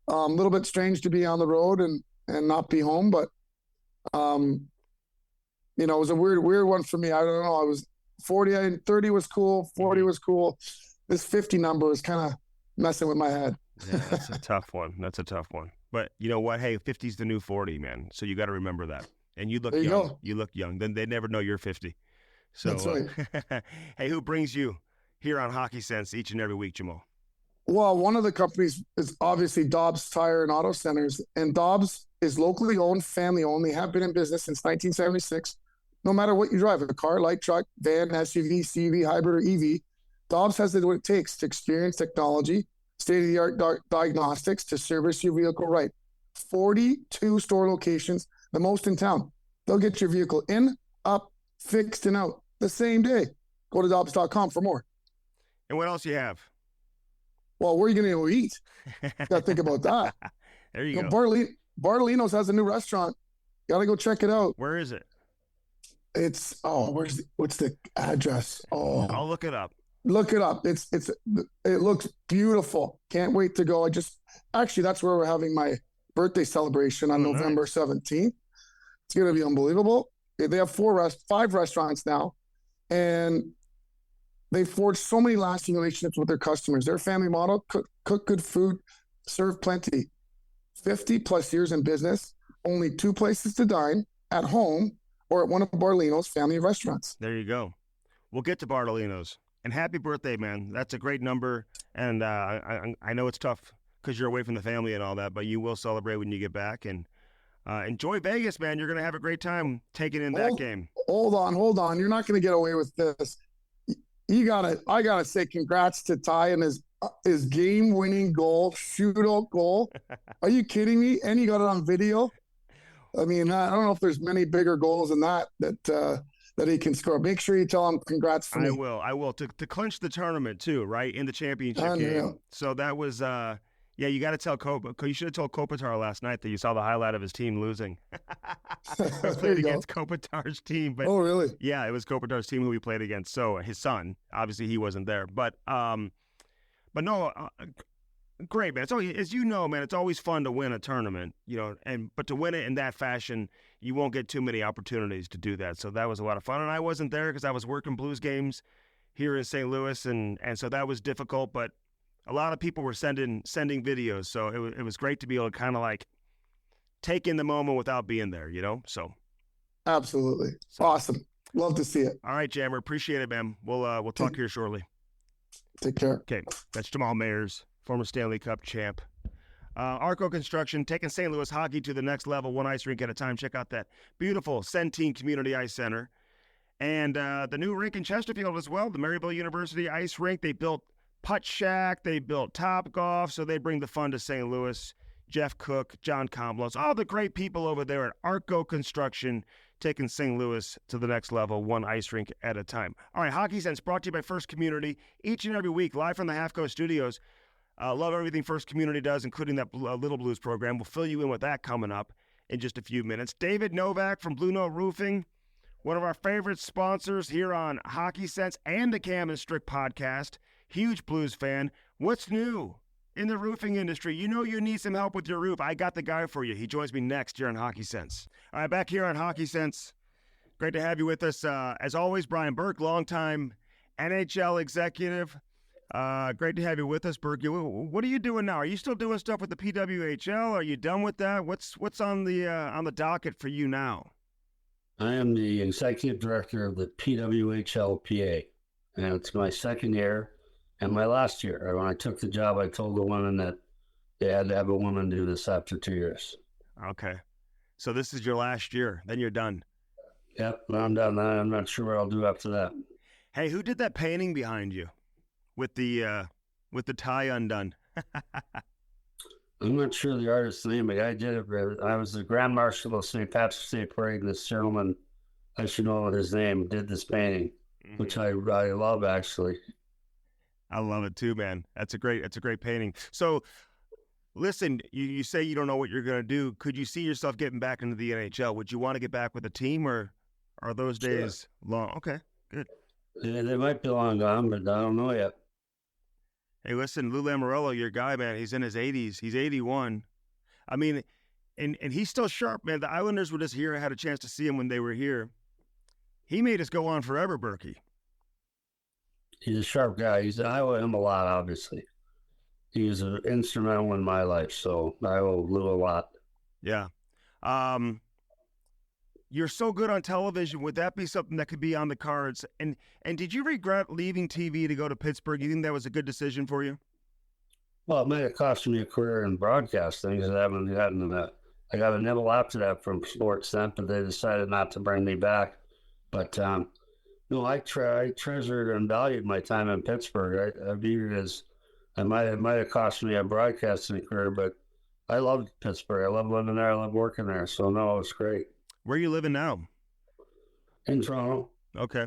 a little bit strange to be on the road and not be home, but Um, you know, it was a weird one for me. I don't know. I was 40, 30 was cool. 40 was cool. This 50 number was kind of messing with my head. Yeah, that's a tough one. That's a tough one. But you know what? Hey, 50's the new 40, man. So you got to remember that. And you look There you young. go. You look young. Then they never know you're 50. That's So, right. hey, who brings you here on Hockey Sense each and every week, Jamal? Well, one of the companies is obviously Dobbs Tire and Auto Centers, and Dobbs is locally owned, family owned. They have been in business since 1976. No matter what you drive, a car, light truck, van, SUV, CV, hybrid, or EV, Dobbs has what it takes to experience technology, state of the art diagnostics to service your vehicle right. 42 store locations, the most in town. They'll get your vehicle in, up, fixed, and out the same day. Go to Dobbs.com for more. And what else you have? Well, where are you going to go eat? Got to think about that. There you go. Bartolino's has a new restaurant. Got to go check it out. Where is it? It's what's the address? Oh, I'll look it up. Look it up. It looks beautiful. Can't wait to go. Actually that's where we're having my birthday celebration on November 17th. It's gonna be unbelievable. They have 5 restaurants now, and they forged so many lasting relationships with their customers. Their family model: cook good food, serve plenty. 50 plus years in business, only 2 places to dine: at home or at one of Bartolino's family restaurants. There you go. We'll get to Bartolino's. And happy birthday, man. That's a great number. And I know it's tough because you're away from the family and all that, but you will celebrate when you get back. And enjoy Vegas, man. You're going to have a great time taking in that game. Hold on. You're not going to get away with this. I gotta say congrats to Ty and his game-winning goal, shootout goal. Are you kidding me? And he got it on video. I mean, I don't know if there's many bigger goals than that he can score. Make sure you tell him congrats for me. I will. To clinch the tournament too, right? In the championship game. So that was you got to tell Kopitar. You should have told Kopitar last night that you saw the highlight of his team losing. We played against Kopitar's team, but oh really? Yeah, it was Kopitar's team who we played against. So his son, obviously, he wasn't there, but no. Great, man. It's always, as you know, man, it's always fun to win a tournament, you know, but to win it in that fashion, you won't get too many opportunities to do that. So that was a lot of fun. And I wasn't there because I was working Blues games here in St. Louis, and so that was difficult. But a lot of people were sending videos, so it was great to be able to kind of like take in the moment without being there, you know. So absolutely awesome. Love to see it. All right, Jammer, appreciate it, man. We'll talk here shortly. Take care. Okay, that's Jamal Mayers, former Stanley Cup champ. Arco Construction, taking St. Louis hockey to the next level, one ice rink at a time. Check out that beautiful Centene Community Ice Center. And the new rink in Chesterfield as well, the Maryville University Ice Rink. They built Putt Shack, they built Top Golf, so they bring the fun to St. Louis. Jeff Cook, John Complos, all the great people over there at Arco Construction, taking St. Louis to the next level, one ice rink at a time. All right, Hockey Sense brought to you by First Community, each and every week, live from the Half Coast Studios. Love everything First Community does, including that Little Blues program. We'll fill you in with that coming up in just a few minutes. David Novak from Blue Note Roofing, one of our favorite sponsors here on Hockey Sense and the Cam and Strick podcast. Huge Blues fan. What's new in the roofing industry? You know you need some help with your roof. I got the guy for you. He joins me next here on Hockey Sense. All right, back here on Hockey Sense. Great to have you with us. As always, Brian Burke, longtime NHL executive. Great to have you with us, Burke. What are you doing now? Are you still doing stuff with the PWHL? Are you done with that? What's on the docket for you now? I am the executive director of the PWHL PA, and it's my second year and my last year. When I took the job, I told the women that they had to have a woman do this after 2 years. Okay. So this is your last year. Then you're done. Yep, I'm done. I'm not sure what I'll do after that. Hey, who did that painting behind you with the tie undone? I'm not sure the artist's name, but I did it. I was the Grand Marshal of St. Patrick's Day Parade. This gentleman, I should know his name, did this painting, which I love, actually. I love it too, man. That's a great painting. So, listen, you say you don't know what you're going to do. Could you see yourself getting back into the NHL? Would you want to get back with the team, or are those days long? Okay, good. They might be long gone, but I don't know yet. Hey, listen, Lou Lamoriello, your guy, man, he's in his 80s. He's 81. I mean, and he's still sharp, man. The Islanders were just here. I had a chance to see him when they were here. He made us go on forever, Burke. He's a sharp guy. I owe him a lot, obviously. He was instrumental in my life, so I owe Lou a lot. Yeah. You're so good on television. Would that be something that could be on the cards? And did you regret leaving TV to go to Pittsburgh? You think that was a good decision for you? Well, it might have cost me a career in broadcasting because I haven't gotten that. I got a nibble after that from Sportsnet, but they decided not to bring me back. But no, I treasured and valued my time in Pittsburgh. I viewed it as it might have cost me a broadcasting career, but I loved Pittsburgh. I love living there. I love working there. So no, it's great. Where are you living now? In Toronto. Okay.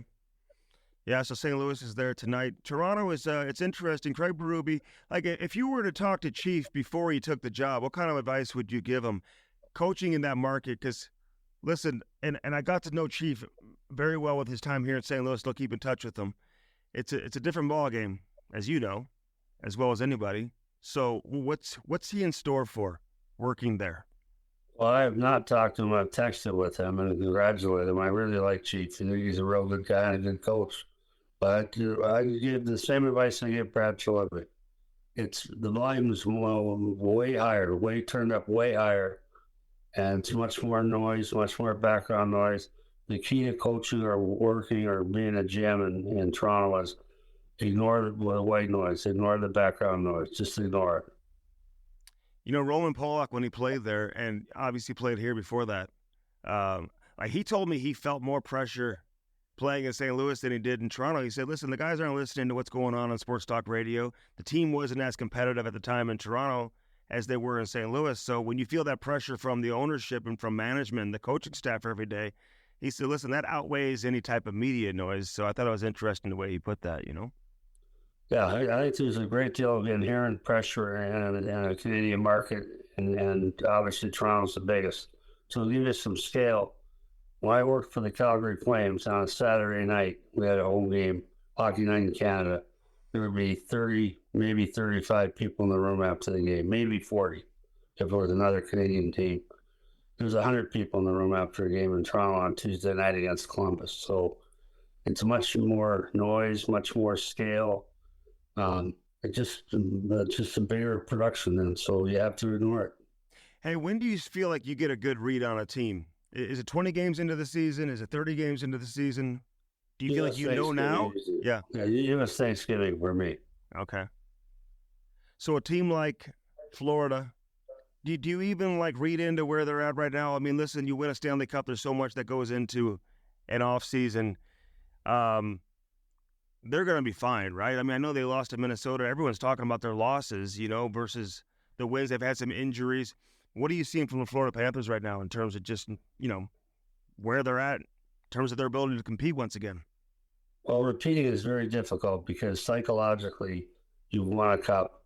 Yeah, so St. Louis is there tonight. Toronto is, it's interesting. Craig Berube, like if you were to talk to Chief before he took the job, what kind of advice would you give him coaching in that market? Because, listen, and I got to know Chief very well with his time here in St. Louis. Still keep in touch with him. It's a different ballgame, as you know, as well as anybody. So what's he in store for working there? Well, I have not talked to him. I've texted with him and congratulated him. I really like Chief. I think he's a real good guy and a good coach. But I give the same advice I give Brad Chalibri. It's the volume is way higher, turned up way higher, and it's much more noise, much more background noise. The key to coaching or working or being a GM in Toronto is ignore the white noise, ignore the background noise, just ignore it. You know, Roman Polak, when he played there, and obviously played here before that, like he told me he felt more pressure playing in St. Louis than he did in Toronto. He said, listen, the guys aren't listening to what's going on Sports Talk Radio. The team wasn't as competitive at the time in Toronto as they were in St. Louis. So when you feel that pressure from the ownership and from management and the coaching staff every day, he said, listen, that outweighs any type of media noise. So I thought it was interesting the way he put that, you know? Yeah, I think there's a great deal of inherent pressure in a Canadian market, and obviously Toronto's the biggest. So to give you some scale, when I worked for the Calgary Flames on a Saturday night, we had a home game, Hockey Night in Canada. There would be 30, maybe 35 people in the room after the game, maybe 40 if it was another Canadian team. There was 100 people in the room after a game in Toronto on Tuesday night against Columbus. So it's much more noise, much more scale. It's just a bigger production, and so you have to ignore it. Hey, when do you feel like you get a good read on a team? Is it 20 games into the season? Is it 30 games into the season? Do you feel like you know now? Yeah. Yeah, US Thanksgiving for me. Okay. So a team like Florida, do you even like read into where they're at right now? I mean, listen, you win a Stanley Cup. There's so much that goes into an off season. They're going to be fine, right? I mean, I know they lost to Minnesota. Everyone's talking about their losses, you know, versus the wins. They've had some injuries. What are you seeing from the Florida Panthers right now in terms of just, you know, where they're at in terms of their ability to compete once again? Well, repeating is very difficult because psychologically you've won a cup,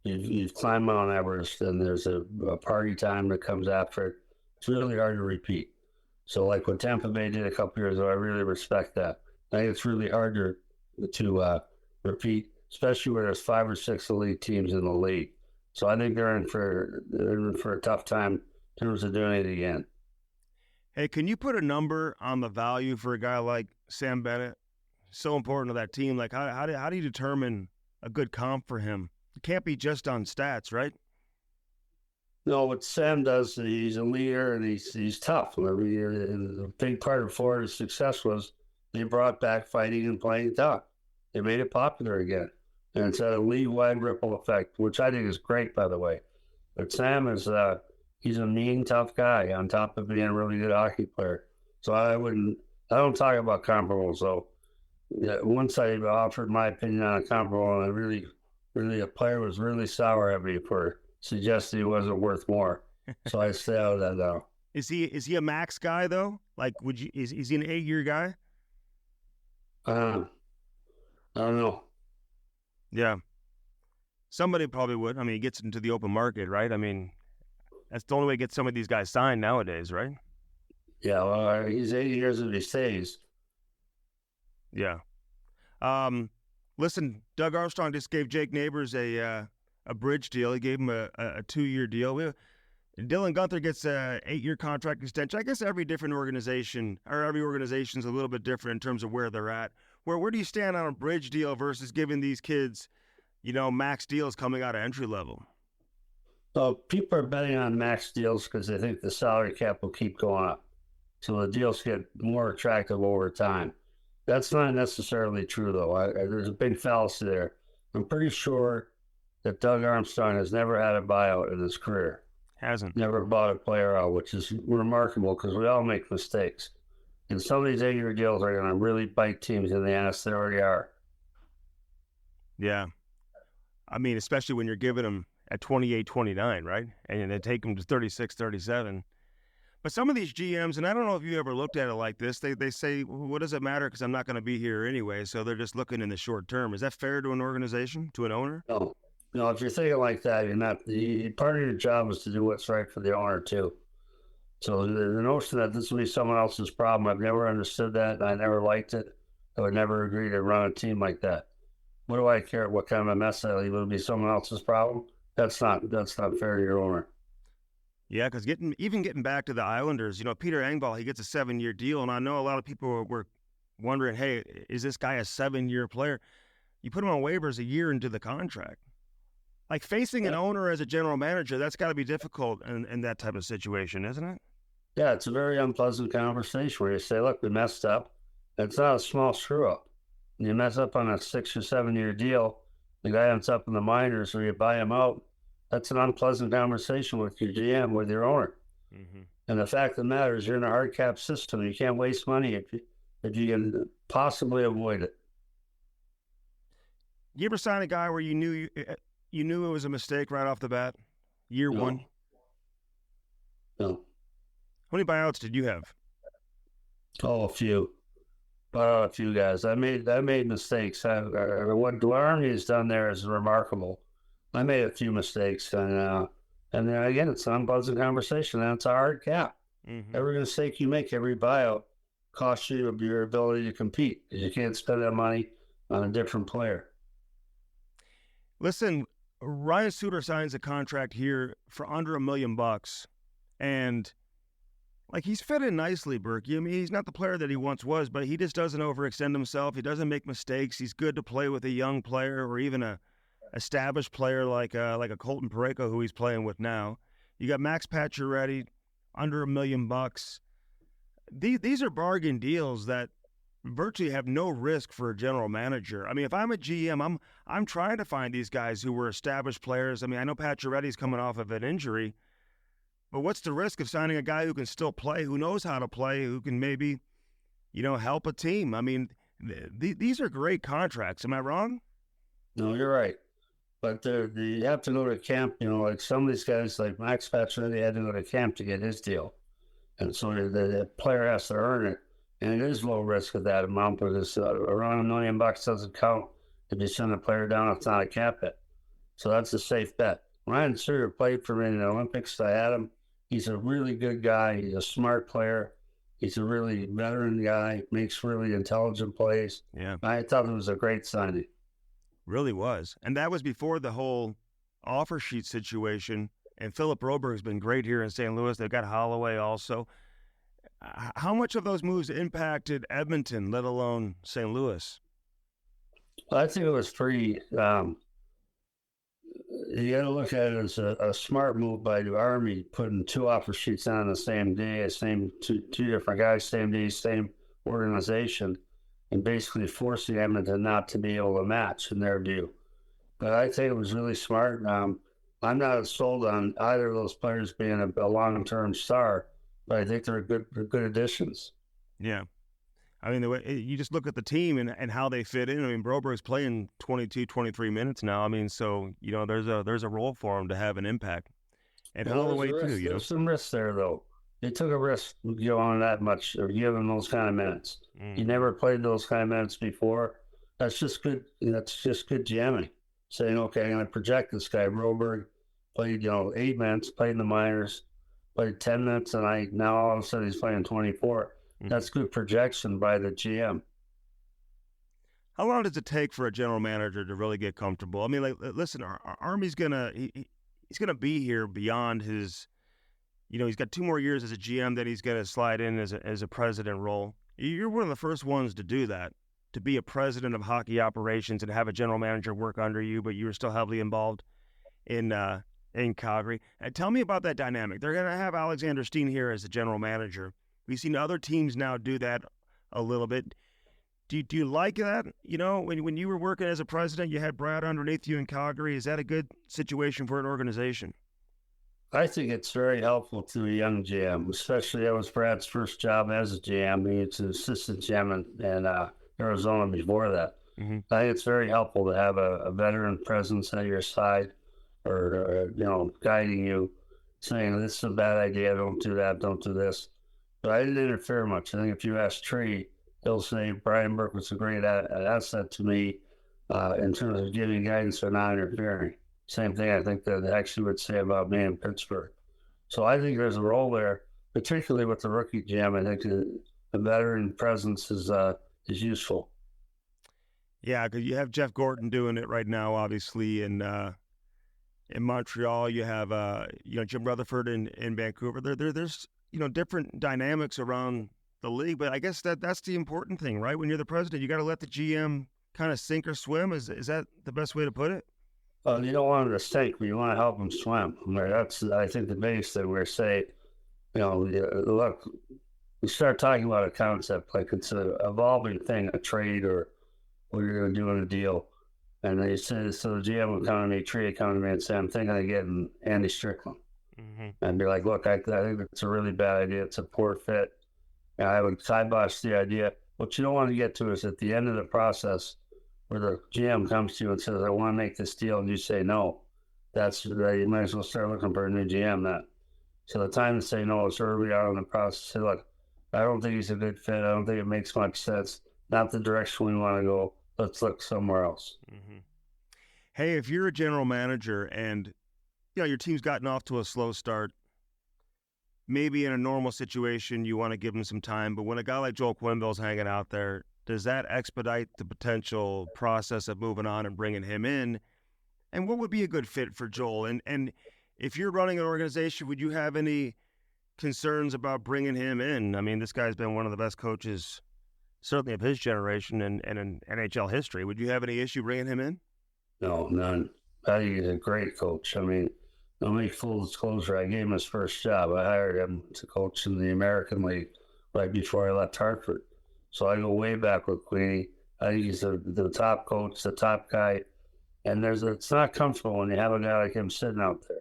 you've climbed Mount Everest, and there's a party time that comes after it. It's really hard to repeat. So like what Tampa Bay did a couple years ago, I really respect that. I think it's really hard to repeat, especially where there's 5 or 6 elite teams in the league. So I think they're in for a tough time in terms of doing it again. Hey, can you put a number on the value for a guy like Sam Bennett? So important to that team. Like, how do you determine a good comp for him? It can't be just on stats, right? No, what Sam does, he's a leader and he's tough. Every year, and a big part of Florida's success was they brought back fighting and playing tough. They made it popular again. And it's a league-wide ripple effect, which I think is great, by the way. But Sam is, he's a mean, tough guy on top of being a really good hockey player. So I don't talk about comparables, so once I offered my opinion on a comparable, and really a player was really sour at me for suggesting he wasn't worth more. So I stay out of that now. Is he a max guy though? Like, is he an 8-year guy? I don't know. Yeah. Somebody probably would. I mean, he gets into the open market, right? I mean, that's the only way to get some of these guys signed nowadays, right? Yeah, well, he's 8 years if he stays. Yeah. Listen, Doug Armstrong just gave Jake Neighbors a bridge deal. He gave him a 2-year deal. Dylan Guenther gets a 8-year contract extension. I guess every organization's a little bit different in terms of where they're at. Where do you stand on a bridge deal versus giving these kids, max deals coming out of entry level? So people are betting on max deals because they think the salary cap will keep going up. So the deals get more attractive over time. That's not necessarily true, though. There's a big fallacy there. I'm pretty sure that Doug Armstrong has never had a buyout in his career. Hasn't. Never bought a player out, which is remarkable because we all make mistakes. And some of these 8-year deals are going to really bite teams in the ass. They already are. Yeah. I mean, especially when you're giving them at 28, 29, right? And then take them to 36, 37. But some of these GMs, and I don't know if you ever looked at it like this, they say, well, what does it matter because I'm not going to be here anyway, so they're just looking in the short term. Is that fair to an organization, to an owner? No, if you're thinking like that, you're not. Part of your job is to do what's right for the owner, too. So the notion that this will be someone else's problem, I've never understood that. I never liked it. I would never agree to run a team like that. What do I care what kind of a mess I leave? It'll be someone else's problem? That's not fair to your owner. Yeah, because getting back to the Islanders, Peter Engvall, he gets a 7-year deal, and I know a lot of people were wondering, hey, is this guy a 7-year player? You put him on waivers a year into the contract. Like facing an owner as a general manager, that's got to be difficult in that type of situation, isn't it? Yeah, it's a very unpleasant conversation where you say, look, we messed up. It's not a small screw-up. You mess up on a 6 or 7-year deal, the guy ends up in the minors or you buy him out. That's an unpleasant conversation with your GM, with your owner. Mm-hmm. And the fact of the matter is you're in a hard cap system. You can't waste money if you can possibly avoid it. You ever sign a guy where you knew it was a mistake right off the bat? Year one? No. How many buyouts did you have? Oh, a few. A few guys. I made mistakes. What Army has done there is remarkable. I made a few mistakes, and then again, it's an unpleasant conversation, and it's a hard cap. Mm-hmm. Every mistake you make, every buyout, costs you your ability to compete. You can't spend that money on a different player. Listen, Ryan Suter signs a contract here for under $1 million, and he's fit in nicely, Burke. I mean, he's not the player that he once was, but he just doesn't overextend himself. He doesn't make mistakes. He's good to play with a young player or even a established player like a Colton Parayko, who he's playing with now. You got Max Pacioretty, under $1 million. These are bargain deals that virtually have no risk for a general manager. I mean, if I'm a GM, I'm trying to find these guys who were established players. I mean, I know Pacioretty's coming off of an injury, but what's the risk of signing a guy who can still play, who knows how to play, who can maybe, help a team? I mean, these are great contracts. Am I wrong? No, you're right. But you have to go to camp, like some of these guys, like Max Pacioretty had to go to camp to get his deal. And so the player has to earn it. And it is low risk at that amount because around $1 million doesn't count if you send a player down, it's not a cap hit. So that's a safe bet. Ryan Suter played for me in the Olympics. I had him. He's a really good guy. He's a smart player. He's a really veteran guy, makes really intelligent plays. Yeah. I thought it was a great signing. Really was. And that was before the whole offer sheet situation. And Philip Broberg's been great here in St. Louis. They've got Holloway also. How much of those moves impacted Edmonton, let alone St. Louis? Well, I think it was pretty. You got to look at it as a smart move by the Army, putting 2 offer sheets on the same day, two different guys, same day, same organization, and basically forcing Edmonton not to be able to match in their view. But I think it was really smart. I'm not sold on either of those players being a long-term star, but I think they're good additions. Yeah. I mean, the way you just look at the team and how they fit in. I mean, Broberg's playing 22, 23 minutes now. I mean, so, there's a role for him to have an impact. And Holloway, too, There's some risk there, though. They took a risk on that much or giving those kind of minutes. You never played those kind of minutes before. That's just good. That's just good jamming. Saying, okay, I'm going to project this guy. Broberg played, 8 minutes, played in the minors, played 10 minutes, and now all of a sudden he's playing 24. That's good projection by the GM. How long does it take for a general manager to really get comfortable? I mean, listen, Army's he's gonna be here beyond his he's got 2 more years as a GM, then he's going to slide in as a president role. You're one of the first ones to do that, to be a president of hockey operations and have a general manager work under you, but you were still heavily involved in Calgary. Tell me about that dynamic. They're going to have Alexander Steen here as the general manager. We've seen other teams now do that a little bit. Do you like that? When you were working as a president, you had Brad underneath you in Calgary. Is that a good situation for an organization? I think it's very helpful to a young GM, especially that was Brad's first job as a GM. He was an assistant GM in Arizona before that. Mm-hmm. I think it's very helpful to have a veteran presence at your side or guiding you, saying, this is a bad idea, don't do that, don't do this. But I didn't interfere much. I think if you ask Tree, he'll say Brian Burke was a great asset to me in terms of giving guidance or not interfering. Same thing I think that actually would say about me in Pittsburgh. So I think there's a role there, particularly with the rookie GM. I think the veteran presence is useful. Yeah, because you have Jeff Gordon doing it right now, obviously, in Montreal. You have Jim Rutherford in Vancouver. There's different dynamics around the league, but I guess that's the important thing, right? When you're the president, you got to let the GM kind of sink or swim. Is that the best way to put it? You don't want him to sink, but you want to help him swim. That's, I think, the biggest thing we're saying. Look, we start talking about a concept like it's an evolving thing, a trade or what you're going to do in a deal. And they say, so the GM will come to me, Tree will come to me and say, I'm thinking of getting Andy Strickland. Mm-hmm. And be like, look, I think it's a really bad idea. It's a poor fit. And I would kibosh the idea. What you don't want to get to is at the end of the process where the GM comes to you and says, I want to make this deal, and you say no. You might as well start looking for a new GM then. So the time to say no is early on in the process. Say, look, I don't think he's a good fit. I don't think it makes much sense. Not the direction we want to go. Let's look somewhere else. Mm-hmm. Hey, if you're a general manager and your team's gotten off to a slow start, maybe in a normal situation you want to give him some time, but when a guy like Joel Quenneville's hanging out there, does that expedite the potential process of moving on and bringing him in? And what would be a good fit for Joel? And if you're running an organization, would you have any concerns about bringing him in? I mean, this guy's been one of the best coaches, certainly of his generation and in NHL history. Would you have any issue bringing him in? No, none. I think he's a great coach. I mean, I'll make full disclosure. I gave him his first job. I hired him to coach in the American League right before I left Hartford. So I go way back with Queenie. I think he's the top coach, the top guy. And it's not comfortable when you have a guy like him sitting out there.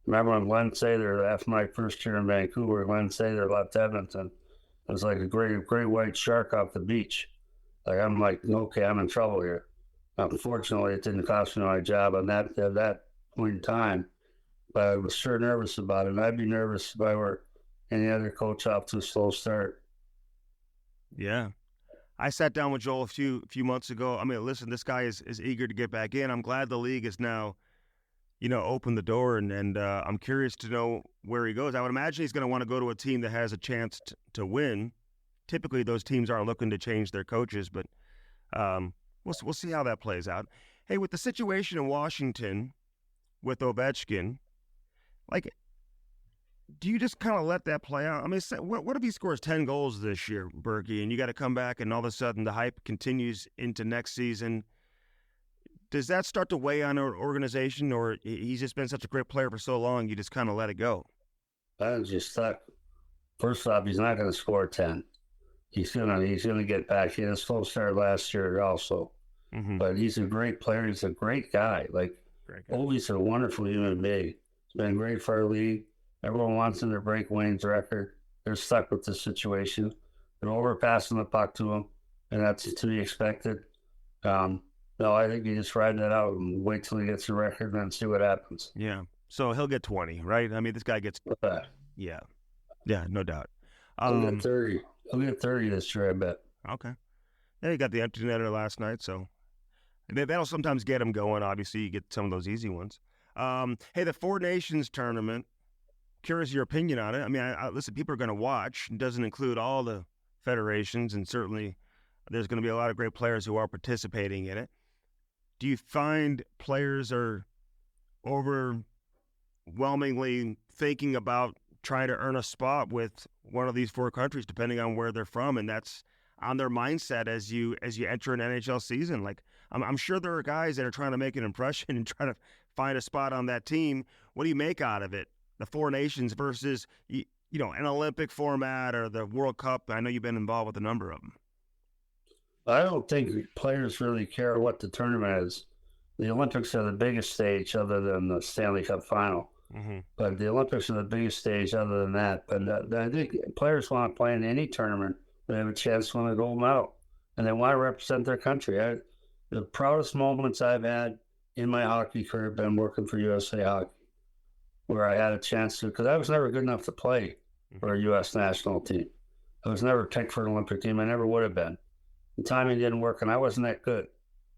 Remember when Glenn Sather, after my first year in Vancouver, Glenn Sather left Edmonton. It was like a great white shark off the beach. I'm like, okay, I'm in trouble here. Unfortunately, it didn't cost me my job at that point in time. But I was sure nervous about it. And I'd be nervous if I were any other coach off to a slow start. Yeah. I sat down with Joel a few months ago. I mean, listen, this guy is eager to get back in. I'm glad the league has now, opened the door, and I'm curious to know where he goes. I would imagine he's going to want to go to a team that has a chance to win. Typically, those teams aren't looking to change their coaches, but we'll see how that plays out. Hey, with the situation in Washington with Ovechkin, do you just kind of let that play out? I mean, what if he scores 10 goals this year, Berkey, and you got to come back and all of a sudden the hype continues into next season? Does that start to weigh on our organization, or he's just been such a great player for so long, you just kind of let it go? I just thought, first off, he's not going to score 10. He's gonna get back. He had a slow start last year also. Mm-hmm. But he's a great player. He's a great guy. Ovi's a wonderful human being. He's been great for our league. Everyone wants him to break Wayne's record. They're stuck with the situation. They're overpassing the puck to him, and that's to be expected. No, I think you just ride that out and wait till he gets the record and then see what happens. Yeah. So he'll get 20, right? I mean, this guy gets... Yeah. Yeah, no doubt. He'll get 30. He'll get 30 this year, I bet. Okay. Yeah, he got the empty netter last night, so... That'll sometimes get him going. Obviously, you get some of those easy ones. Hey, the Four Nations tournament, curious your opinion on it. I mean, listen, people are going to watch. It doesn't include all the federations, and certainly there's going to be a lot of great players who are participating in it. Do you find players are overwhelmingly thinking about trying to earn a spot with one of these four countries, depending on where they're from, and that's on their mindset as you enter an NHL season. Like I'm sure there are guys that are trying to make an impression and trying to find a spot on that team. What do you make out of it? The four nations versus an Olympic format or the World Cup. I know you've been involved with a number of them. I don't think players really care what the tournament is. The Olympics are the biggest stage other than the Stanley Cup final. Mm-hmm. But the Olympics are the biggest stage other than that. But I think players want to play in any tournament. They have a chance to win a gold medal. And they want to represent their country. The proudest moments I've had in my hockey career have been working for USA Hockey, where I had a chance to, because I was never good enough to play for a U.S. national team. I was never picked for an Olympic team. I never would have been. The timing didn't work, and I wasn't that good.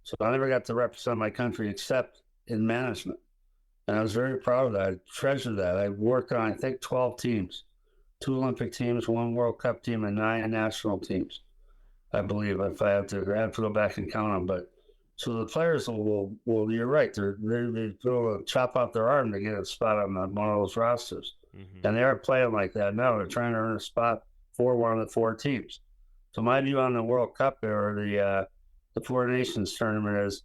So I never got to represent my country except in management. And I was very proud of that. I treasured that. I worked on, I think, 12 teams, 2 Olympic teams, 1 World Cup team, and 9 national teams, I believe, if I have to go back and count them. But so the players will you're right. They will chop off their arm to get a spot on one of those rosters. Mm-hmm. And they aren't playing like that now. They're trying to earn a spot for one of the 4 teams. So my view on the World Cup or the Four Nations tournament is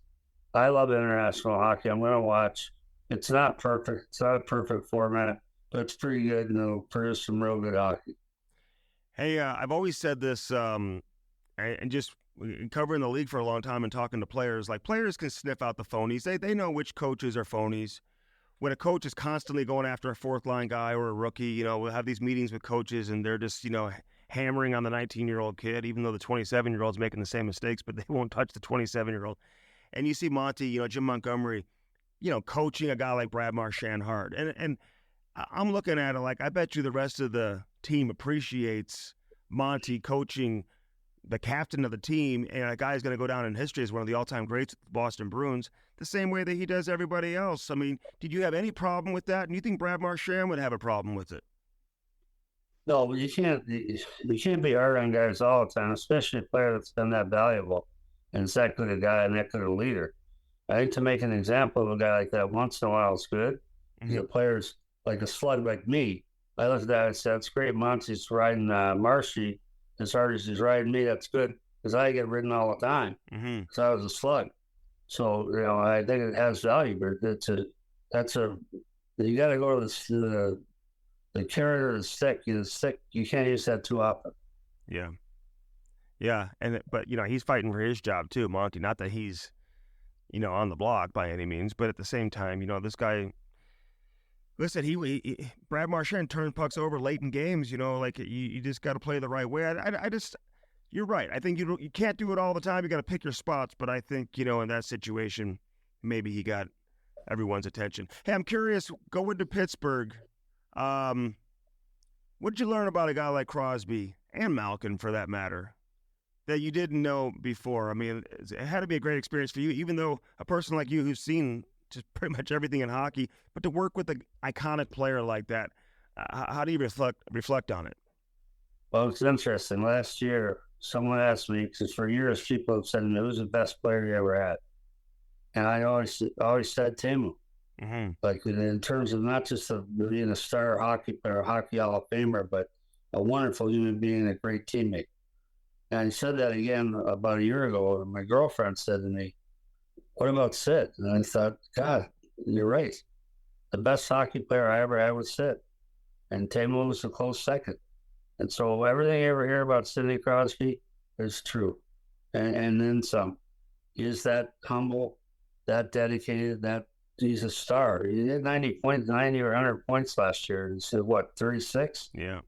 I love international hockey. I'm going to watch. It's not perfect. It's not a perfect format, but it's pretty good, and it'll produce some real good hockey. Hey, I've always said this, and just covering the league for a long time and talking to players, like players can sniff out the phonies. They know which coaches are phonies. When a coach is constantly going after a fourth-line guy or a rookie, we'll have these meetings with coaches, and they're just, hammering on the 19-year-old kid, even though the 27-year-old's making the same mistakes, but they won't touch the 27-year-old. And you see Monty, Jim Montgomery, coaching a guy like Brad Marchand hard. And I'm looking at it like, I bet you the rest of the team appreciates Monty coaching the captain of the team, and a guy's going to go down in history as one of the all-time greats of the Boston Bruins, the same way that he does everybody else. I mean, did you have any problem with that? And you think Brad Marchand would have a problem with it? No, you can't be hard on guys all the time, especially a player that's been that valuable and is that good a guy and that good a leader. I think to make an example of a guy like that once in a while is good. Mm-hmm. Players like a slug like me, I looked at that and said, that's great. Monty's riding Marshy as hard as he's riding me. That's good because I get ridden all the time because I was a slug. So, I think it has value, but you got to go to the carrot or the stick. You can't use that too often. Yeah. But he's fighting for his job too, Monty. Not that he's, on the block by any means, but at the same time, this guy. Listen, he Brad Marchand turned pucks over late in games. Like you just got to play the right way. I just, you're right. I think you can't do it all the time. You got to pick your spots. But I think in that situation, maybe he got everyone's attention. Hey, I'm curious. Going to Pittsburgh. What did you learn about a guy like Crosby and Malkin, for that matter, that you didn't know before? I mean, it had to be a great experience for you, even though a person like you who's seen just pretty much everything in hockey, but to work with an iconic player like that, how do you reflect on it? Well, it's interesting. Last year, someone asked me, because for years people have said, who's the best player you ever had? And I always said Teemu. Mm-hmm. Like in terms of not just being a star hockey player, hockey Hall of Famer, but a wonderful human being, a great teammate. And he said that again about a year ago. And my girlfriend said to me, what about Sid? And I thought, God, you're right. The best hockey player I ever had was Sid. And Teemu was a close second. And so everything you ever hear about Sidney Crosby is true. And then some. He is that humble, that dedicated, that he's a star. He had 90 or 100 points last year. He said, 36? Yeah.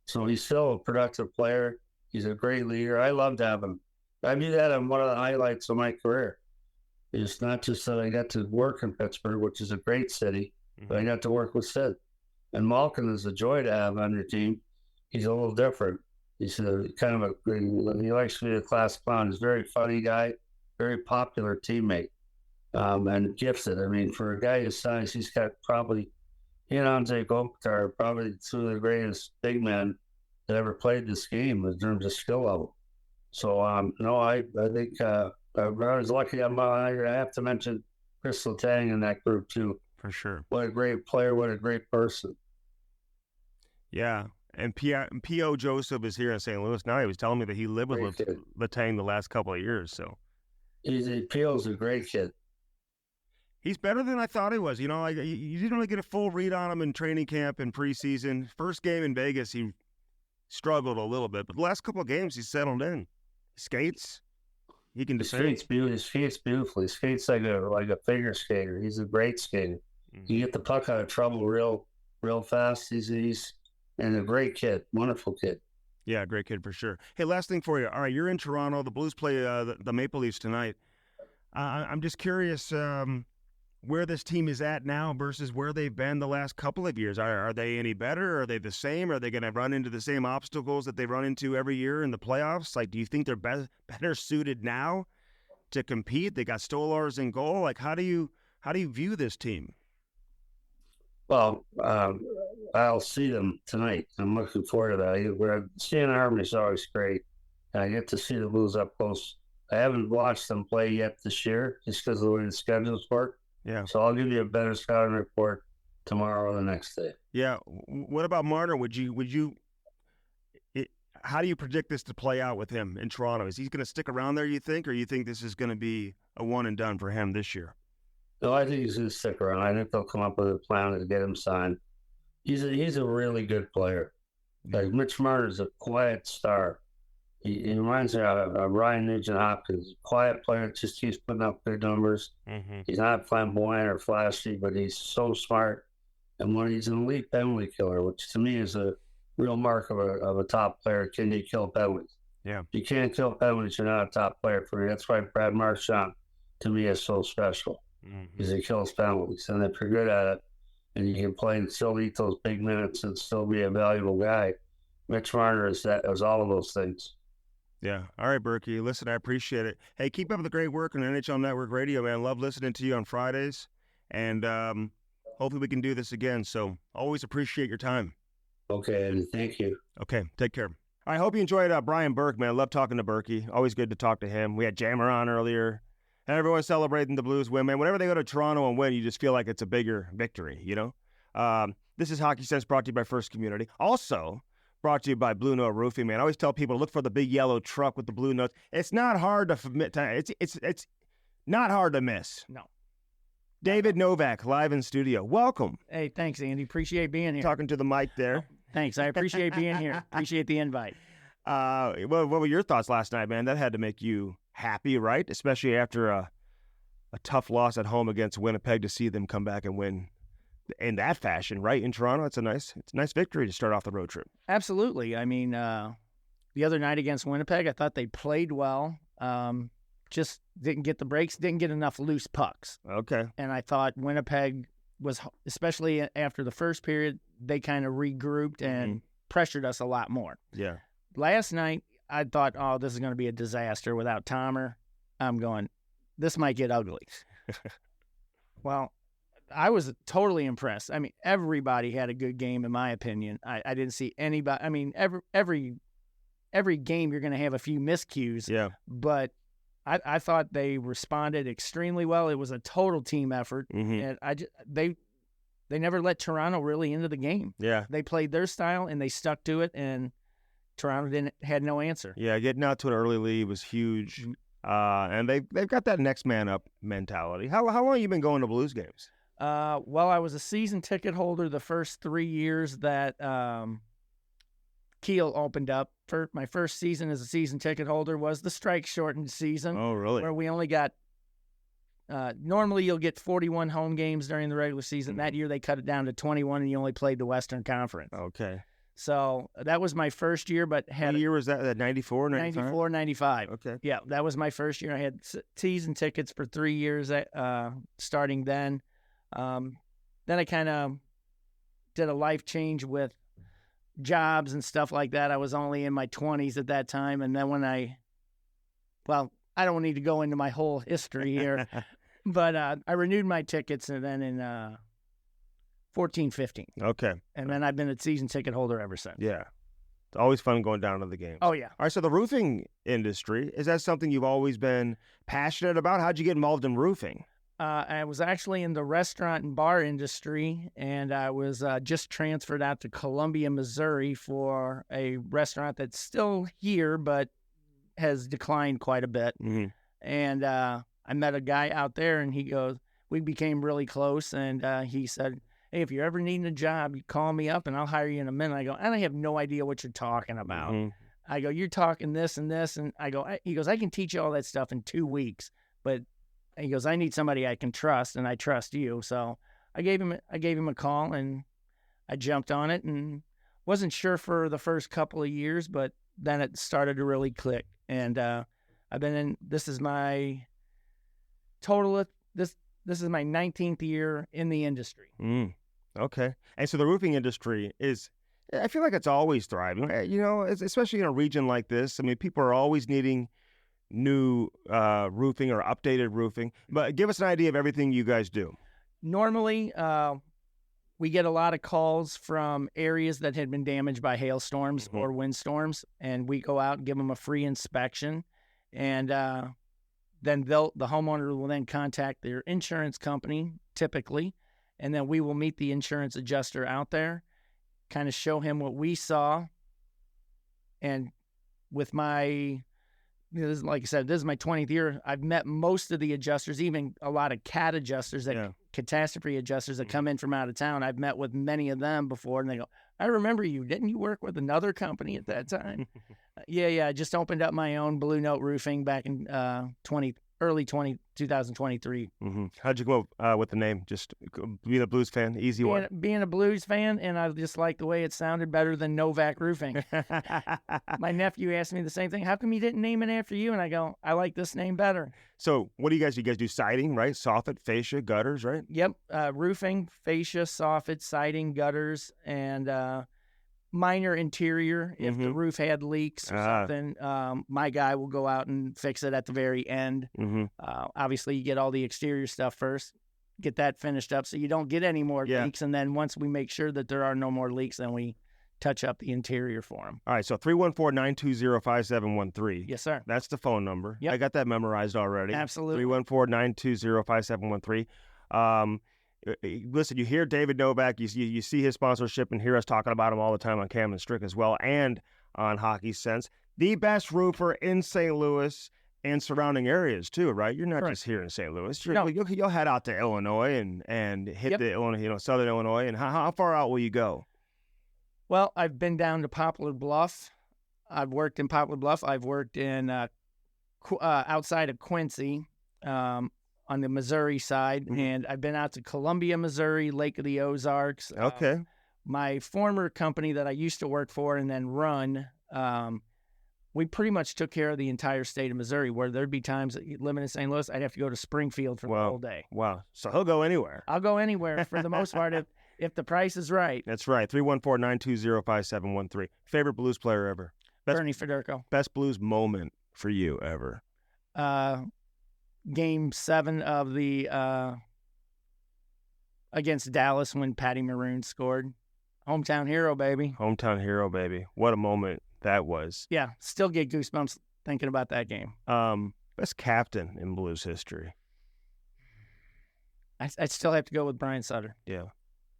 So he's still a productive player. He's a great leader. I loved having him. I view that as one of the highlights of my career. It's not just that I got to work in Pittsburgh, which is a great city, but I got to work with Sid. And Malkin is a joy to have on your team. He's a little different. He's he likes to be a class clown. He's a very funny guy, very popular teammate. And gifted. I mean, for a guy his size, he's got probably, he and Anze Kopitar, probably two of the greatest big men that ever played this game in terms of skill level. So, I think I was lucky. I have to mention Chris Letang in that group too. For sure. What a great player! What a great person. Yeah. And P.O. Joseph is here in St. Louis now. He was telling me that he lived with Letang the last couple of years. So P.O.'s a great kid. He's better than I thought he was. You know, you didn't really get a full read on him in training camp and preseason. First game in Vegas, he struggled a little bit, but the last couple of games, he's settled in. He skates. He can defend. He skates beautifully. He skates like a figure skater. He's a great skater. Mm-hmm. You get the puck out of trouble real fast. He's and a great kid, wonderful kid. Yeah, great kid for sure. Hey, last thing for you. All right, you're in Toronto. The Blues play the Maple Leafs tonight. I'm just curious where this team is at now versus where they've been the last couple of years. Are they any better? Are they the same? Are they going to run into the same obstacles that they run into every year in the playoffs? Like, do you think they're better suited now to compete? They got Stolars in goal. Like, how do you view this team? Well, I'll see them tonight. I'm looking forward to that. Seeing Harmony is always great, and I get to see the Blues up close. I haven't watched them play yet this year just because of the way the schedules work. Yeah. So I'll give you a better scouting report tomorrow or the next day. Yeah. What about Marner? How do you predict this to play out with him in Toronto? Is he going to stick around there, you think, or you think this is going to be a one and done for him this year? No, I think he's going to stick around. I think they'll come up with a plan to get him signed. He's a really good player. Like Mitch Marner's a quiet star. He reminds me of Ryan Nugent-Hopkins, quiet player, just keeps putting up good numbers. Mm-hmm. He's not flamboyant or flashy, but he's so smart. And when he's an elite penalty killer, which to me is a real mark of a top player, can you kill penalties? Yeah. If you can't kill penalties, you're not a top player for me. That's why Brad Marchand, to me, is so special. Because he kills penalties. And if you're good at it, and you can play and still eat those big minutes and still be a valuable guy, Mitch Marner is all of those things. Yeah. All right, Burke. Listen, I appreciate it. Hey, keep up the great work on NHL Network Radio, man. Love listening to you on Fridays. And hopefully we can do this again. So always appreciate your time. Okay, Eddie. Thank you. Okay. Take care. I hope you enjoyed Brian Burke, man. Love talking to Burke. Always good to talk to him. We had Jammer on earlier. And everyone's celebrating the Blues win, man. Whenever they go to Toronto and win, you just feel like it's a bigger victory, you know? This is Hockey Sense, brought to you by First Community. Also brought to you by Blue Note Roofing, man. I always tell people to look for the big yellow truck with the blue notes. It's not hard to admit. It's not hard to miss. No. David Novak, live in studio. Welcome. Hey, thanks, Andy. Appreciate being here. Talking to the mic there. Thanks. I appreciate being here. Appreciate the invite. What were your thoughts last night, man? That had to make you happy, right? Especially after a tough loss at home against Winnipeg, to see them come back and win in that fashion, right? In Toronto, it's a nice victory to start off the road trip. Absolutely. I mean, the other night against Winnipeg, I thought they played well. Just didn't get the breaks, didn't get enough loose pucks. Okay. And I thought Winnipeg was, especially after the first period, they kind of regrouped and pressured us a lot more. Yeah. Last night, I thought, oh, this is going to be a disaster without Tomer. I'm going, this might get ugly. Well, I was totally impressed. I mean, everybody had a good game, in my opinion. I didn't see anybody. I mean, every game you're going to have a few miscues. Yeah. But I thought they responded extremely well. It was a total team effort, and they never let Toronto really into the game. Yeah. They played their style and they stuck to it, and Toronto had no answer. Yeah, getting out to an early lead was huge. And they've got that next man up mentality. How long have you been going to Blues games? Well, I was a season ticket holder the first 3 years that Kiel opened up. My first season as a season ticket holder was the strike-shortened season. Oh, really? Where we only got normally you'll get 41 home games during the regular season. That year they cut it down to 21, and you only played the Western Conference. Okay. So that was my first year, but what year was that? 94, 95? 94, 95. Okay. Yeah, that was my first year. I had season tickets for 3 years starting then. Then I kind of did a life change with jobs and stuff like that. I was only in my 20s at that time. And then I don't need to go into my whole history here, but I renewed my tickets and then in 14, 15. Okay. And then I've been a season ticket holder ever since. Yeah. It's always fun going down to the games. Oh, yeah. All right, so the roofing industry, is that something you've always been passionate about? How'd you get involved in roofing? I was actually in the restaurant and bar industry, and I was just transferred out to Columbia, Missouri for a restaurant that's still here, but has declined quite a bit. Mm-hmm. And I met a guy out there, and we became really close, and he said, hey, if you're ever needing a job, you call me up, and I'll hire you in a minute. I go, I have no idea what you're talking about. Mm-hmm. I go, you're talking this and this, and he goes, I can teach you all that stuff in 2 weeks, but he goes, I need somebody I can trust, and I trust you. So I gave him a call, and I jumped on it, and wasn't sure for the first couple of years, but then it started to really click. And I've been in. This is my total. This is my 19th year in the industry. Okay, and so the roofing industry is. I feel like it's always thriving. You know, especially in a region like this. I mean, people are always needing new roofing or updated roofing. But give us an idea of everything you guys do. Normally, we get a lot of calls from areas that had been damaged by hailstorms or windstorms, and we go out and give them a free inspection. And then the homeowner will then contact their insurance company, typically, and then we will meet the insurance adjuster out there, kind of show him what we saw. And with like I said, this is my 20th year. I've met most of the adjusters, even a lot of CAT adjusters, catastrophe adjusters that come in from out of town. I've met with many of them before, and they go, I remember you. Didn't you work with another company at that time? Yeah. I just opened up my own Blue Note Roofing back in 2023. Mm-hmm. How'd you go with the name? Just being a Blues fan, easy one. Being a Blues fan, and I just like the way it sounded better than Novak Roofing. My nephew asked me the same thing. How come you didn't name it after you? And I go, I like this name better. So what do you guys do? You guys do siding, right? Soffit, fascia, gutters, right? Yep. Roofing, fascia, soffit, siding, gutters, and minor interior. If the roof had leaks or something, my guy will go out and fix it at the very end. Obviously, you get all the exterior stuff first, get that finished up so you don't get any more leaks. And then once we make sure that there are no more leaks, then we touch up the interior for them. All right, so 314-920-5713. Yes, sir. That's the phone number. Yep. I got that memorized already. Absolutely. 314-920-5713. Listen, you hear David Novak, you see his sponsorship and hear us talking about him all the time on Cam and Strick as well, and on Hockey Sense. The best roofer in St. Louis and surrounding areas too, right? You're not just here in St. Louis. You'll head out to Illinois and hit the Illinois, Southern Illinois. And how far out will you go? Well, I've been down to Poplar Bluff. I've worked in Poplar Bluff. I've worked in outside of Quincy, on the Missouri side, and I've been out to Columbia, Missouri, Lake of the Ozarks. Okay. My former company that I used to work for and then run, we pretty much took care of the entire state of Missouri, where there'd be times that living in St. Louis, I'd have to go to Springfield for the whole day. Wow. So he'll go anywhere. I'll go anywhere for the most part if the price is right. That's right. 314-920-5713. Favorite Blues player ever? Bernie Federico. Best Blues moment for you ever? Game 7 of the against Dallas when Patty Maroon scored. Hometown hero, baby. Hometown hero, baby. What a moment that was. Yeah, still get goosebumps thinking about that game. Best captain in Blues history? I'd still have to go with Brian Sutter. Yeah.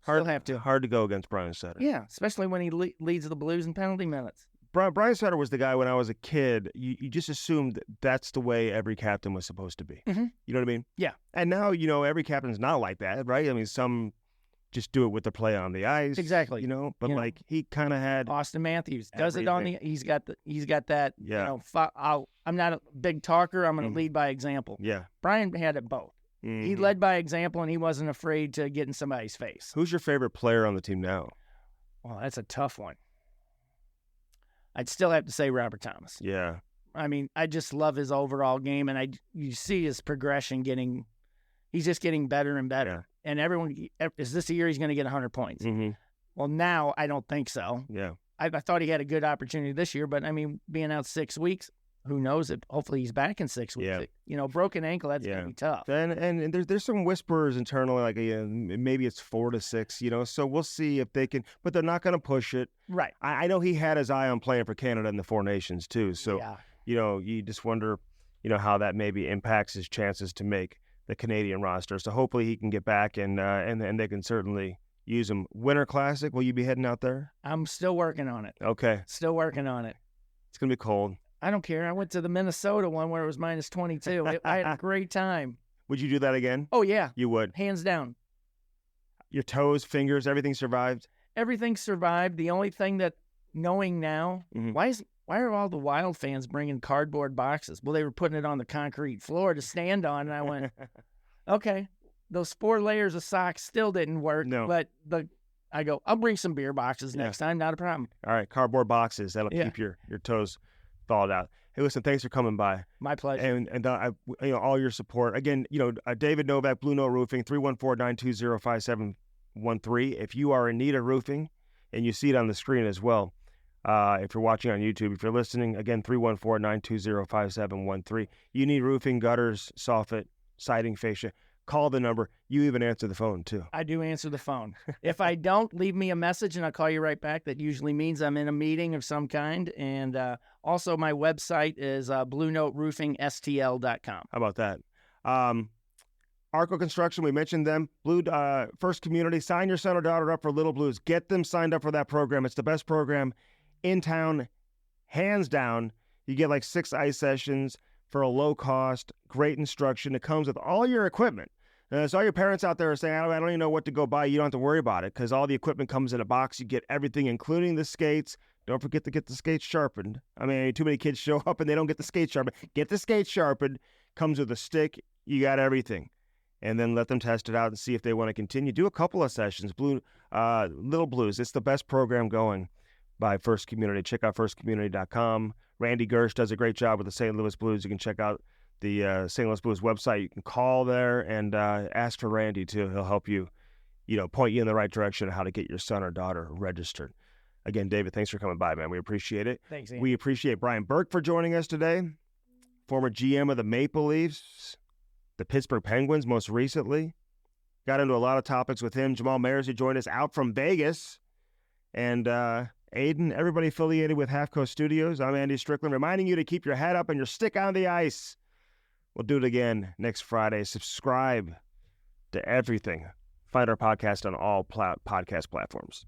Hard to go against Brian Sutter. Yeah, especially when he leads the Blues in penalty minutes. Brian Sutter was the guy when I was a kid. You just assumed that's the way every captain was supposed to be. Mm-hmm. You know what I mean? Yeah. And now, every captain's not like that, right? I mean, some just do it with the play on the ice. Exactly. But he kind of had Austin Matthews does it on the. He's got that. Yeah. I'm not a big talker. I'm going to lead by example. Yeah. Brian had it both. Mm-hmm. He led by example, and he wasn't afraid to get in somebody's face. Who's your favorite player on the team now? Well, that's a tough one. I'd still have to say Robert Thomas. Yeah. I mean, I just love his overall game, and you see his progression he's just getting better and better. Yeah. And everyone, is this a year he's going to get 100 points? Mm-hmm. Well, now I don't think so. Yeah. I thought he had a good opportunity this year, but I mean, being out 6 weeks, who knows? Hopefully he's back in 6 weeks. Yeah. Broken ankle, that's going to be tough. And there's some whisperers internally, like maybe it's 4 to 6, so we'll see if they can, but they're not going to push it. Right. I know he had his eye on playing for Canada in the Four Nations too. So, you just wonder, how that maybe impacts his chances to make the Canadian roster. So hopefully he can get back and they can certainly use him. Winter Classic, will you be heading out there? I'm still working on it. Okay. Still working on it. It's going to be cold. I don't care. I went to the Minnesota one where it was minus 22. I had a great time. Would you do that again? Oh, yeah. You would. Hands down. Your toes, fingers, everything survived? Everything survived. The only thing that, knowing now, Mhm. why are all the Wild fans bringing cardboard boxes? Well, they were putting it on the concrete floor to stand on, and I went, okay, those 4 layers of socks still didn't work. No. But I go, I'll bring some beer boxes next time. Not a problem. All right, cardboard boxes. That'll keep your toes thawed out. Hey, listen, thanks for coming by. My pleasure. And all your support. Again, David Novak, Blue Note Roofing, 314-920-5713. If you are in need of roofing, and you see it on the screen as well, if you're watching on YouTube, if you're listening, again, 314-920-5713. You need roofing, gutters, soffit, siding, fascia. Call the number. You even answer the phone, too. I do answer the phone. If I don't, leave me a message, and I'll call you right back. That usually means I'm in a meeting of some kind. And also, my website is BlueNoteRoofingSTL.com. How about that? Arco Construction, we mentioned them. Blue First Community, sign your son or daughter up for Little Blues. Get them signed up for that program. It's the best program in town, hands down. You get like 6 ice sessions for a low cost, great instruction. It comes with all your equipment. So all your parents out there are saying, I don't even know what to go buy. You don't have to worry about it because all the equipment comes in a box. You get everything, including the skates. Don't forget to get the skates sharpened. I mean, too many kids show up and they don't get the skates sharpened. Get the skates sharpened. Comes with a stick. You got everything. And then let them test it out and see if they want to continue. Do a couple of sessions. Little Blues. It's the best program going by First Community. Check out firstcommunity.com. Randy Gersh does a great job with the St. Louis Blues. You can check out the St. Louis Blues website. You can call there and ask for Randy, too. He'll help you, point you in the right direction of how to get your son or daughter registered. Again, David, thanks for coming by, man. We appreciate it. Thanks, Ian. We appreciate Brian Burke for joining us today, former GM of the Maple Leafs, the Pittsburgh Penguins most recently. Got into a lot of topics with him. Jamal Mayers, who joined us out from Vegas. And Aiden, everybody affiliated with Half Coast Studios. I'm Andy Strickland, reminding you to keep your head up and your stick on the ice. We'll do it again next Friday. Subscribe to everything. Find our podcast on all podcast platforms.